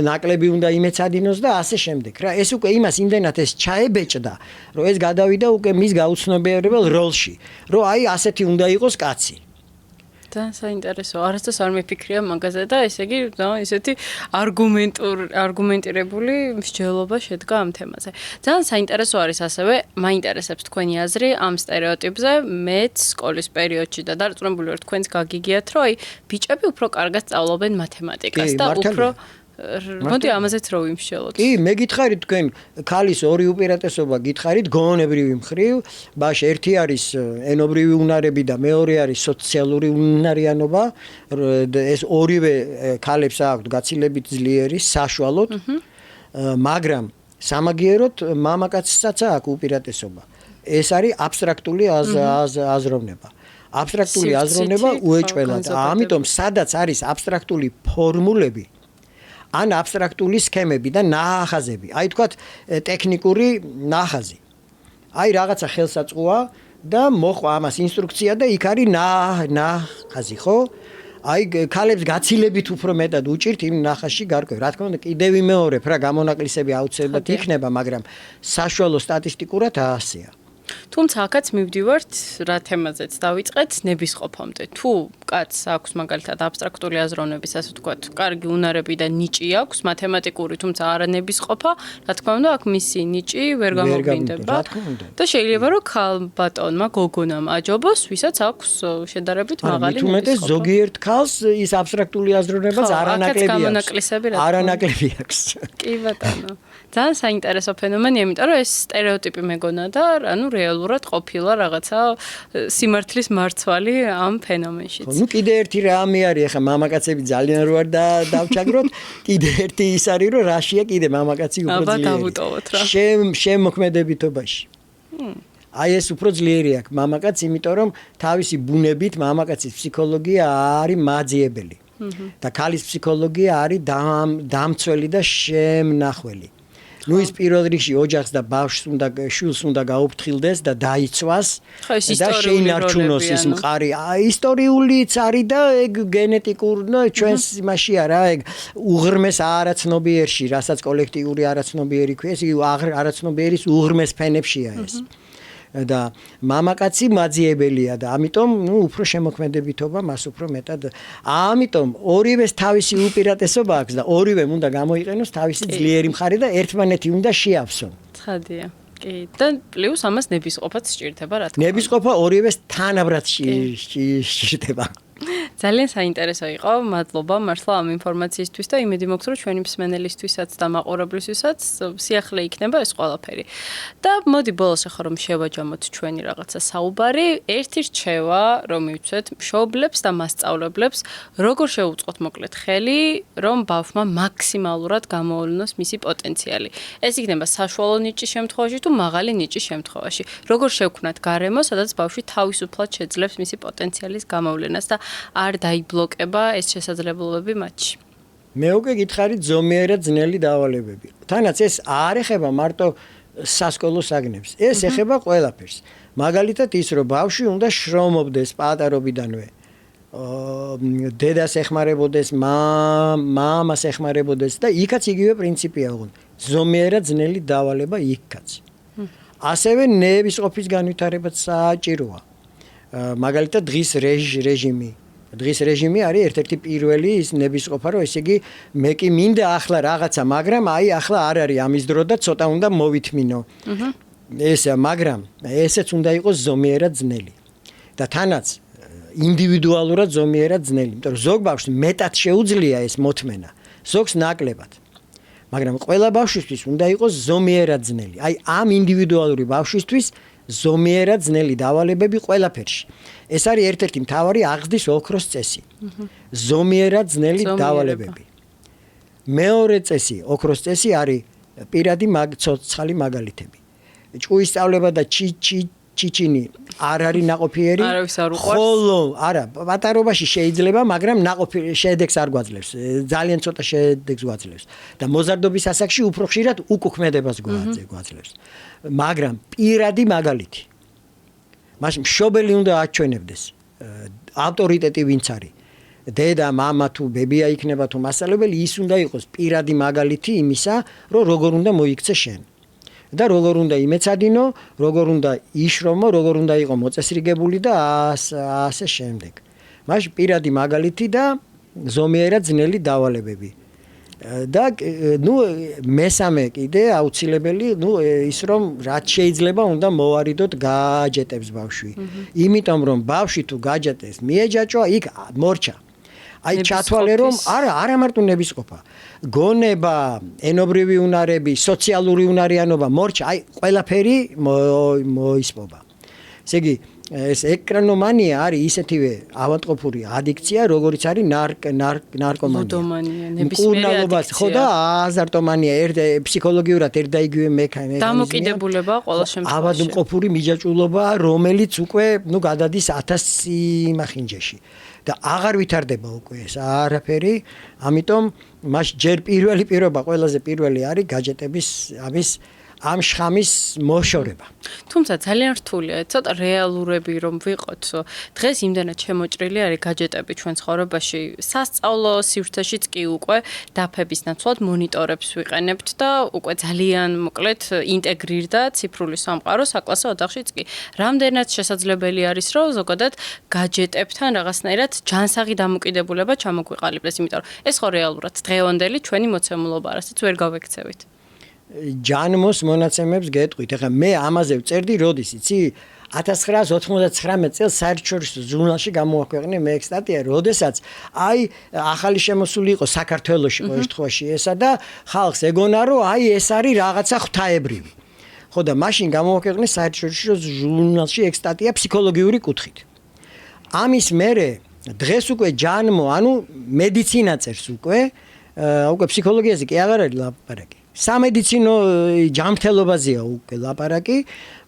ნაკლები უნდა იმეცადინოს და ასე შემდეგ რა ეს უკვე იმას იმდენად ეს ჩაებეჭდა რომ ეს გადავიდა უკვე მის გაუცნობიერებელ როლში რომ აი ასეთი უნდა იყოს კაცი და საინტერესოა. არასდროს არ მიფიქრია მაგაზე და ესე იგი, ისეთი არგუმენტირებული მსჯელობა შედგა ამ თემაზე. ძალიან საინტერესო არის ასევე, მაინტერესებს თქვენი აზრი ამ სტერეოტიპზე. მეც სკოლის პერიოდში და დარწმუნებული ვარ თქვენს გაგიგიათ, რომ აი ბიჭები უფრო კარგად სწავლობენ მათემატიკას და უფრო მოდი ამაზეც რო ვიმსჯელოთ. კი, მე გითხარით თქვენ ქალის ორი უპირატესობა გითხარით გონებრივი მხრივ, ბაში ერთი არის ენობრივი უნარები და მეორე არის სოციალური უნარიანობა. ეს ორივე ქალებს აქვთ გაცილებით ძლიერი საშუალოდ, მაგრამ სამაგიეროდ მამაკაცსაც აქვს უპირატესობა. ეს არის აბსტრაქტული აზროვნება. აბსტრაქტული აზროვნება უეჭველად. ამიტომ სადაც არის აბსტრაქტული ფორმულები ან აბსტრაქტული სქემები და ნაახაზები. აი თქვათ ტექნიკური ნაახაზი. აი რაღაცა ხელსაწყოა და მოყვა ამას ინსტრუქცია და იქ არის ნაახაზი, ხო? აი ქალებს გაცილებით უფრო მეტად უჭირთ იმ ნახაში გარკვევ. რა თქმა უნდა, კიდევ ვიმეორებ რა გამონაკლისები აუცილებლად იქნება, მაგრამ საშუალო სტატისტიკურად ასეა. თუმცა აქაც მივდივართ რა თემაზეც დავიწყეთ ნებისყოფამდე. თუ კაცს აქვს მაგალითად აბსტრაქტული აზროვნების, ასე ვთქვათ, კარგი უნარები და ნიჭი აქვს, მათემატიკური, თუმცა არა ნებისყოფა, რა თქმა უნდა, აქ მისი ნიჭი ვერ გამოვლინდება. და შეიძლება რომ ქალბატონმა, გოგონამ აჯობოს, ვისაც აქვს შედარებით მაღალი ნებისყოფა. თუმცა ზოგიერთ ქალს ის აბსტრაქტული აზროვნებაც არანაკლები აქვს. კი ბატონო. ძალიან საინტერესო ფენომენია, იმიტომ რომ ეს სტერეოტიპი მეგონა და ანუ რეალურად ყოფილა რაღაცა სიმართლის მარცვალი ამ ფენომენშიც. ნუ კიდე ერთი რამე არის, ახლა მამაკაცები ძალიან რო არ დავჩაგროთ, კიდე ერთი ის არის, რომ რაშია კიდე მამაკაცი უფრო ძლიერი. აბა დავუტოვოთ რა. შემოქმედებითობაში. აი ეს უფრო ძლიერი აქვს მამაკაც, იმიტომ რომ თავისი ბუნებით მამაკაცის ფსიქოლოგია არის მაძიებელი. და ქალის ფსიქოლოგია არის დამცველი და შემნახველი. ნუ ის პირველ რიგში ოჯახს და ბავშვს უნდა შვილს უნდა გაუფრთხილდეს და დაიცვას და შეინარჩუნოს ის მყარი ისტორიულიც არის და ეგ გენეტიკურ ჩვენს იმაში არა ეგ უღრმეს არაცნობიერში რასაც კოლექტიური არაცნობიერი ქვია ეს არაცნობიერის უღრმეს ფენებშია ეს და მამაკაცი მაძიებელია და ამიტომ ნუ უფრო შემოქმედებითობა მას უფრო მეტად ამიტომ ორივეს თავისი უპირატესობა აქვს და ორივემ უნდა გამოიყენოს თავისი ძლიერი მხარე და ერთმანეთი უნდა შეავსონ. ცხადია. კი და პლუს ამას ნებისყოფაც სჭირდება რა თქმა უნდა. ნებისყოფა ორივეს თანაბრად სჭირდება. ძალიან საინტერესო იყო. მადლობა მართლა ამ ინფორმაციისთვის და იმედი მაქვს რომ ჩვენი მსმენელისთვისაც და მაყურებლისთვისაც სიახლე იქნება ეს ყველაფერი. და მოდი ბოლოს ახლა რომ შევაჯამოთ ჩვენი რაღაცა საუბარი, ერთი რჩევა რომ მივცეთ მშობლებს და მასწავლებლებს, როგორ შეუწყოთ მოკლედ ხელი, რომ ბავშვმა მაქსიმალურად გამოავლინოს მისი პოტენციალი. ეს იქნება საშუალო ნიჭის შემთხვევაში თუ მაღალი ნიჭის შემთხვევაში. როგორ შევქმნათ გარემო, სადაც ბავშვი თავისუფლად შეძლებს მისი პოტენციალის გამოვლენას და არ დაიბლოკება ეს შესაძლებლობები მათში. მე უკვე გითხარით ზომიერად ძნელი დავალებები. თანაც ეს არ ეხება მარტო სასკოლო საგნებს. ეს ეხება ყველაფერს. მაგალითად ის რომ ბავშვი უნდა შრომობდეს პატარობიდანვე. დედას ეხმარებოდეს, მამას ეხმარებოდეს და იქაც იგივე პრინციპია უღუნ. ზომიერად ძნელი დავალება იქაც. ასევე ნებისყოფის განვითარებაც საჭიროა. მაგალითად დღის რეჟიმი. დღის რეჟიმი არის ერთ-ერთი პირველი ის ნებისყოფა, რომ ესე იგი მე კი მინდა ახლა რაღაცა, მაგრამ აი ახლა არ არის ამის დრო და ცოტა უნდა მოვითმინო. ესა, მაგრამ ესეც უნდა იყოს ზომიერად ძნელი. და თანაც ინდივიდუალურად ზომიერად ძნელი, იმიტომ რომ ზოგ ბავშვს მეტად შეუძლია ეს მოთმენა, ზოგს ნაკლებად. მაგრამ ყველა ბავშვისთვის უნდა იყოს ზომიერად ძნელი. აი ამ ინდივიდუალური ბავშვისთვის ზომიერად ძნელი დავალებები ყველაფერში. ეს არის ერთ-ერთი მთავარი აღზრდის ოქროს წესი. ზომიერად ძნელი დავალებები. მეორე წესი, ოქროს წესი არის პირადი ცოცხალი მაგალითები. ჭკუის სწავლება და ჩიჩინი არ არის ნაყოფიერი. ხოლო არა, პატარობაში შეიძლება, მაგრამ შედეგს არ გვაძლევს. ძალიან ცოტა შედეგს გვაძლევს. და მოზარდობის ასაკში უფრო ხშირად უკუქმედებას გვაძლევს. მაგრამ პირადი მაგალითი. მაშინ მშობელი უნდა აჩვენებდეს ავტორიტეტი ვინც არის. დედა, მამა თუ ბებია იქნება თუ მასწავლებელი, ის უნდა იყოს პირადი მაგალითი იმისა, რომ როგორ უნდა მოიქცე შენ. და როგორ უნდა იმეცადინო, როგორ უნდა იშრომო, როგორ უნდა იყო მოწესრიგებული და ასე შემდეგ. მაშინ პირადი მაგალითი და ზომიერად ძნელი დავალებები. და ნუ მესამე კიდე აუცილებელი, ნუ ის რომ რაც შეიძლება უნდა მოვარიდოთ გაჯეტებს ბავშვი. იმიტომ რომ ბავშვი თუ გაჯეტეს, მიეჯაჭვა, იქ მორჩა. აი ჩათვალე რომ არა მარტო ნებისყოფა. გონება, ენობრივი უნარები, სოციალური უნარიანობა მორჩა, აი ყველაფერი მოისპობა. ესე იგი ეს ეკრანომანია არის ისეთივე ავადმყოფური ადიქცია, როგორიც არის ნარკომანია. ნებისმიერი ხო და აზარტომანია, ფსიქოლოგიურად ერთ და იგივე მექანიზმია. დამოკიდებულება ყველა შემთხვევაში. ავადმყოფური მიჯაჭვულობა, რომელიც უკვე გადადის 1000 სიმახინჯეში. და აღარ ვითარდება უკვე ეს არაფერი, ამიტომ მას ჯერ პირველი პირობა, ყველაზე პირველი არის გაჯეტების ამის ამ შხამის მოშორება. თუმცა ძალიან რთულია, ცოტა რეალურები რომ ვიყოთ. დღეს იმდანაც შემოჭრილი არის гаджеტები ჩვენ ცხოვრებაში. სასწავლო სივრცეშიც კი უკვე დაფების ნაცვლად მონიტორებს ვიყენებთ და უკვე ძალიან მოკლედ ინტეგრირდა ციფრული სამყარო საკლასო ოთახშიც კი. რამდენად შესაძლებელი არის რომ ზოგადად гаджеტებთან რაღაცნაირად ჯანსაღი დამოკიდებულება ჩამოგვიყალიბდეს, იმიტომ რომ ეს ხო რეალურად დღევანდელი ჩვენი მოცემულობა არის, რაც ვერ გავექცევით. ჯანმოს მონაცემებს გეტყვით. ეხლა მე ამაზე ვწერდი როდის, იცი? 1999 წელს საერთაშორისო ჟურნალში გამოაქვეყნე მე ეგ სტატია, როდესაც აი ახალი შემოსული იყო საქართველოში ყოველდღიურში ესა და ხალხს ეგონა რომ აი ეს არის რაღაცა ღვთაებრივი. ხო და მაშინ გამოაქვეყნე საერთაშორისო ჟურნალში ეგ სტატია ფსიქოლოგიური კუთხით. ამის მერე დღეს უკვე ჯანმო, ანუ მედიცინა წერს უკვე ფსიქოლოგიაზე კი აღარ არის ლაპარაკი. სამედიცინო ჯანმრთელობაზეა უკვე ლაპარაკი.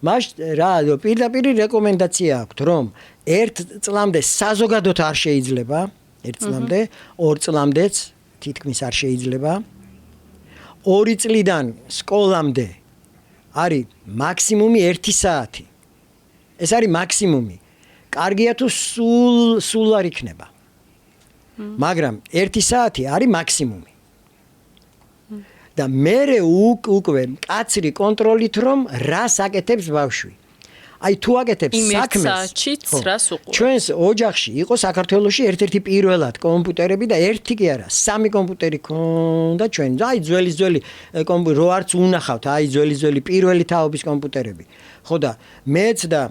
მას რა პირდაპირ რეკომენდაცია აქვს, რომ 1 წლამდე საზოგადოდ არ შეიძლება, 1 წლამდე, 2 წლამდეც თითქმის არ შეიძლება. 2 წლიდან სკოლამდე არის მაქსიმუმი 1 საათი. ეს არის მაქსიმუმი. კარგია თუ სულ არ იქნება. მაგრამ 1 საათი არის მაქსიმუმი. და მერე უკვე მკაცრი კონტროლით რომ რას აკეთებს ბავშვი. აი თუ აკეთებს საქმეს, ჩვენს ოჯახში იყო საქართველოში ერთ-ერთი პირველად კომპიუტერები და ერთი კი არა, 3 კომპიუტერი ქონდა ჩვენ. აი ძველი კომპიუტერი რო არც უნახავთ, აი ძველი პირველი თაობის კომპიუტერები. ხო და მეც და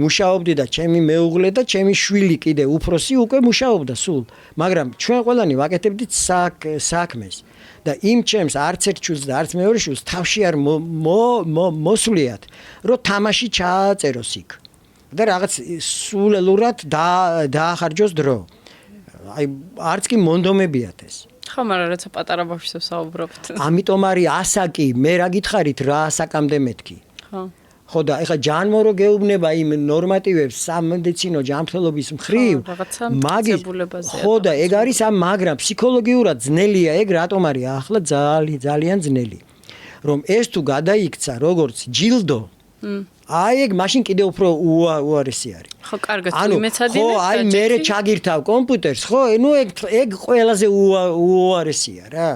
მუშაობდი და ჩემი მეუღლე და ჩემი შვილი კიდე უფროსი უკვე მუშაობდა სულ. მაგრამ ჩვენ ყველანი ვაკეთებდით საქმეს. და იმ ჩემს არც ერთ შვილს და არც მეორე შვილს თავში არ მოსვლიათ, რომ თამაში ჩააწეროს იქ. და რაღაც სულელურად დაახარჯოს დრო. აი არც კი მონდომებიათ ეს. ხო, მაგრამ რაცა პატარა ბავშვზე საუბრობთ. ამიტომ არის ასაკი, მე რა გითხარით რა ასაკამდე მეთქი. ხო. ხო და ეხლა ჯანმო რო გეუბნება იმ ნორმატივებს სამედიცინო ჯანმრთელობის მხრივ, მაგის ხო და ეგ არის ამ მაგრამ ფსიქოლოგიურად ძნელია ეგ რატომ არის ახლა ძალიან ძნელი. რომ ეს თუ გადაიქცა როგორც ჯილდო, აი ეგ მაშინ კიდე უფრო უარესი არის. ხო, კარგად იმეცადინეთ. ხო, აი მე ჩაგირთავ კომპიუტერს, ხო, ნუ ეგ ყველაზე უარესია რა.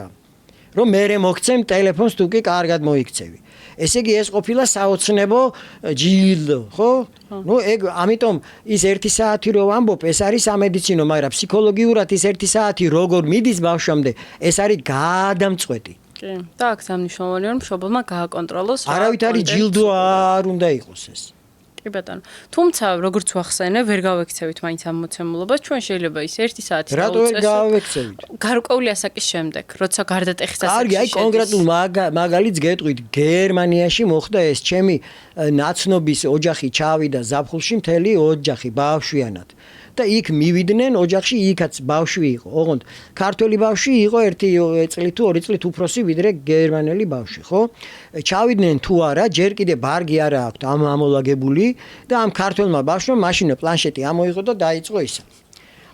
რომ მე მოგცემ ტელეფონს თუ კი კარგად მოიქცევი. ესე იგი ეს ყოფილა საოცნებო ჯილდო, ხო? ნუ ეგ ამიტომ ის 1 საათი რო ვამბობ, ეს არის სამედიცინო, მაგრამ ფსიქოლოგიურად ის 1 საათი როგორ მიდის ბავშვამდე, ეს არის გადამწყვეტი. კი. და აქ სამნიშნავია რომ მშობელმა გააკონტროლოს. არავითარი ჯილდო არ უნდა იყოს ეს. კი ბატონო. თუმცა როგორც ვახსენე, ვერ გავექცევით მაინც ამ მოცემულობას, ჩვენ შეიძლება ის 1 საათი დაუწესოთ. რატო ვერ გავექცევით? გარკვეული ასაკის შემდეგ, როცა გარდატეხის ასაკში. კარგი, აი კონკრეტულ მაგალითს გეტყვით, გერმანიაში მოხდა ეს, ჩემი ნაცნობის ოჯახი ჩავიდა ზაფხულში, მთელი ოჯახი ბავშვიანად. და იქ მივიდნენ ოჯახში, იქაც ბავშვი იყო. ოღონდ ქართველი ბავშვი იყო 1 წლი თუ 2 წლით უფროსი ვიდრე გერმანელი ბავშვი, ხო? ჩავიდნენ თუ არა, ჯერ კიდე ბარგი არა აქვთ ამოლაგებული და ამ ქართველმა ბავშვმა მაშინო პლანშეტი ამოიღო და დაიწყო ისა.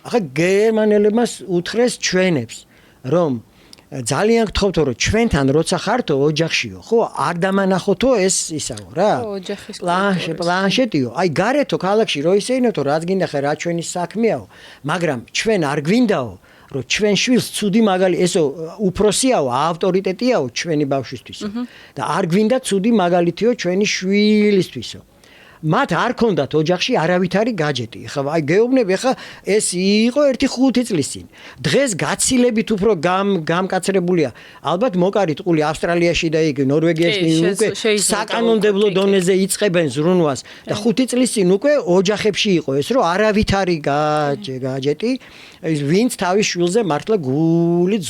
ახლა გერმანელებმა უთხრეს ჩვენებს, რომ ძალიან გთხოვთო რომ ჩვენთან როცა ხართო ოჯახშიო, ხო, არ დამანახოთო ეს ისაო რა. ოჯახის პლანშეტიო. აი გარეთო ქალაქში რო ისეინოთო, რაც გინდა ხე რა ჩვენი საქმეაო, მაგრამ ჩვენ არ გვინდაო, რომ ჩვენ შვილს ცუდი ესო უფროსიაო, ავტორიტეტიაო ჩვენი ბავშვისთვისო. და არ გვინდა ცუდი მაგალითიო ჩვენი შვილისთვისო. მათ არ ქონდათ ოჯახში არავითარი гаджеტი. ხა აი გეუბნები, ხა ეს იყო 1-5 წლის წინ. დღეს გაცილებით უფრო გამკაცრებულია. ალბათ მოკარით ყული ავსტრალიაში და იქ ნორვეგიაში უკვე საკანონმდებლო დონეზე იწყებენ ზრუნვას და 5 წლის წინ უკვე ოჯახებში იყო ეს, რომ არავითარი гаджеტი, ვინც თავის შვილზე მართლა გულით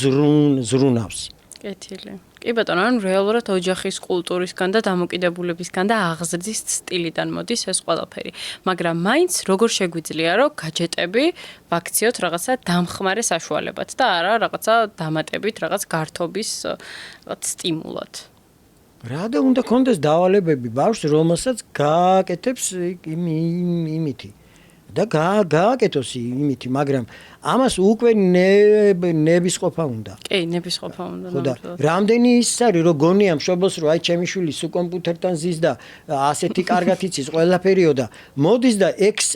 ზრუნავს. კეთილი. კი ბატონო, ანუ რეალურად ოჯახის კულტურისგან და დამოკიდებულებისგან და აღზრდის სტილიდან მოდის ეს ყველაფერი. მაგრამ მაინც როგორ შეგვიძლია, რომ гаджеტები ვაქციოთ რაღაცა დამხმარე საშუალებად და არა რაღაცა დამატებით, რაღაც გართობის რაღაც სტიმულად. რა და უნდა კონდეს დავალებები ბავშვს, რომელსაც გააკეთებს იმითი. და გააკეთოს იმითი, მაგრამ ამას უკვე ნებისყოფა უნდა. კი, ნებისყოფა უნდა. ხო და რამდენი ის არის რომ გონია მშობელს რომ აი ჩემი შვილი სულ კომპიუტერთან ზის და ასეთი კარგად იცის ყველაფერიო და მოდის და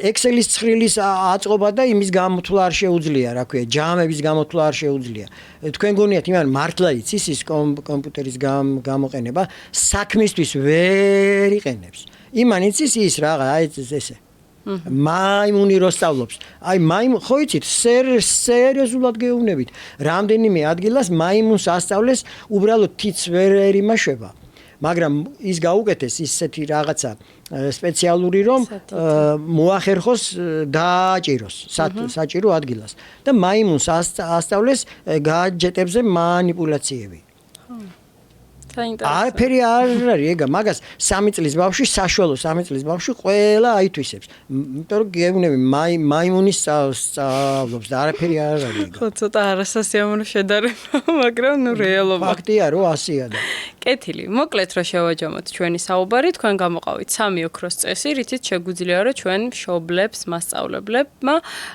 ექსელის ცხრილის აწყობა და იმის გამოთვლა არ შეუძლია, რა ქვია, ჯამების გამოთვლა არ შეუძლია. თქვენ გონიათ იმან მართლა იცის ის კომპიუტერის გამოყენება საქმისთვის ვერ იყენებს. იმან იცის ის რაღა, აი ესე. მაიმუნი რო სწავლობს. აი ხო იცით, სერიოზულად გეუბნებით. რამდენიმე ადგილას მაიმუნს ასწავლეს, უბრალოდ თიც ვერ იმაშვება. მაგრამ ის გაუკეთეს ისეთი რაღაცა სპეციალური რომ მოახერხოს დააჭიროს საჭირო ადგილას და მაიმუნს ასწავლეს გაჯეტებზე მანიპულაციები. არაფერი არ არის ეგა, მაგას 3 წლის ბავშვი, საშუალო 3 წლის ბავშვი ყველა აითვისებს. იმიტომ რომ გეუბნები მაიმუნის სწავლობს და არაფერი არ არის ეგა. ხო, ცოტა არასასიამოვნო შედარება, მაგრამ ნუ რეალობა. ფაქტია რომ ასეა და კეთილი. მოკლედ რომ შევაჯამოთ ჩვენი საუბარი, თქვენ გამოყავით 3 ოქროს წესი, რითიც შეგვიძლია რომ ჩვენ მშობლებს, მასწავლებლებმა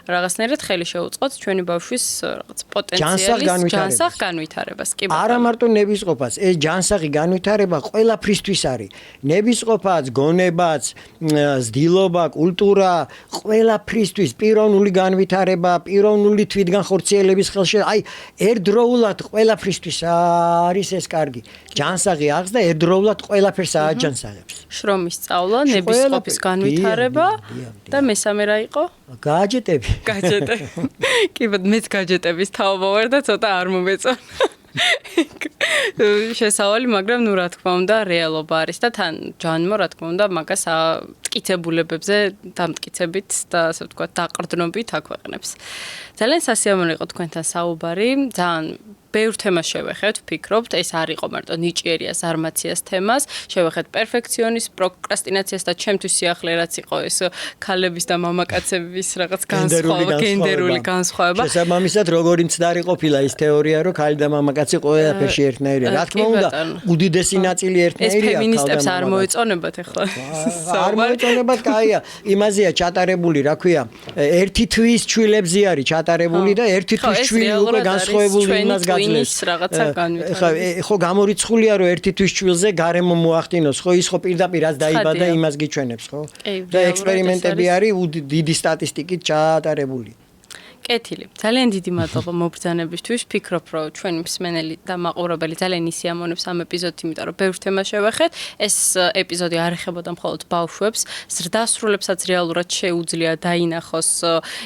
რაღაცნაირად ხელი შეუწყოთ ჩვენი ბავშვის რაღაც პოტენციალის ჯანსაღ განვითარებას. კი ბატონო. არა მარტო ნებისყოფას, ეს ჯანსაღი განვითარება ყველაფრისთვის არის. ნებისყოფაც, გონებაც, ზრდილობა, კულტურა, ყველაფრისთვის პიროვნული განვითარება, პიროვნული თვითგანხორციელების ხელშეწყობა, აი ერთდროულად ყველაფრისთვის არის ეს კარგი. ჯანსაღი აღს და ერთდროულად ყველაფერს ააჯანსაღებს. შრომის სწავლა, ნებისყოფის განვითარება და მესამე რა იყო? გაჯეტები. გაჯეტები. კი ბატონო, მეც გაჯეტების თაობა ვარ და ცოტა არ მომეწონა. შესავალი, მაგრამ ნუ რა თქმა უნდა რეალობა არის და თან ჯანმო რა თქმა უნდა მაგას მტკიცებულებებზე დამტკიცებით და ასე ვთქვათ დაყრდნობით აქვეყნებს. ძალიან სასიამოვნო იყო თქვენთან საუბარი, ძალიან ბევრ თემას შევეხეთ, ვფიქრობთ, ეს არ იყო მარტო ნიჭიერია ზარმაციას თემას, შევეხეთ პერფექციონის, პროკრასტინაციას და ჩემთვის სიახლე რაც იყო ეს ქალების და მამაკაცების რაღაც განსხვავება, გენდერული განსხვავება. შესაბამისად, როგორი მცდარი ყოფილა ის თეორია, რომ ქალი და მამაკაცი ყველაფერში ერთნაირია. რა თქმა უნდა, უდიდესი ნაწილი ერთნაირია. ეს ფემინისტებს არ მოეწონებათ ახლა. არ მოეწონებათ, კაია, იმაზეა ჩატარებული, რა ქვია, ერთი თვის ჩვილებზე არის ჩატარებული და ერთი თვის ჩვილი უკვე განსხვავებული იმას გაძლევს. რაღაცა განვითარების. ხო, გამორიცხულია რომ ერთი თვის ჩვილზე გარემო მოახდინოს, ხო, ის ხო პირდაპირ რაც დაიბადა იმას გიჩვენებს, ხო? და ექსპერიმენტები არის დიდი სტატისტიკით ჩატარებული. კეთილი. ძალიან დიდი მადლობა მობრძანებისთვის. ვფიქრობ, რომ ჩვენი მსმენელი და მაყურებელი ძალიან ისიამოვნებს ამ ეპიზოდს, იმიტომ რომ ბევრ თემას შევეხეთ. ეს ეპიზოდი არ ეხებოდა მხოლოდ ბავშვებს, ზრდასრულებსაც რეალურად შეუძლია დაინახოს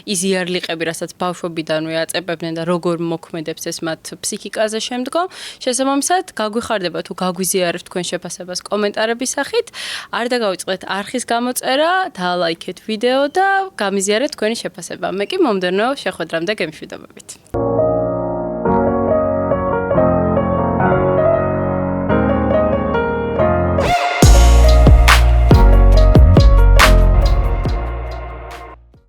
ის იარლიყები, რასაც ბავშვობიდანვე აწებებდნენ და როგორ მოქმედებს ეს მათ ფსიქიკაზე შემდგომ. შესაბამისად, გაგვიხარდება თუ გაგვიზიარებთ თქვენ შეფასებას კომენტარების სახით. არ დაგავიწყდეთ არხის გამოწერა, დალაიქეთ ვიდეო და გამიზიარეთ თქვენი შეფასება. მე კი მომდევნო შეხვედრამდე გემშვიდობებით.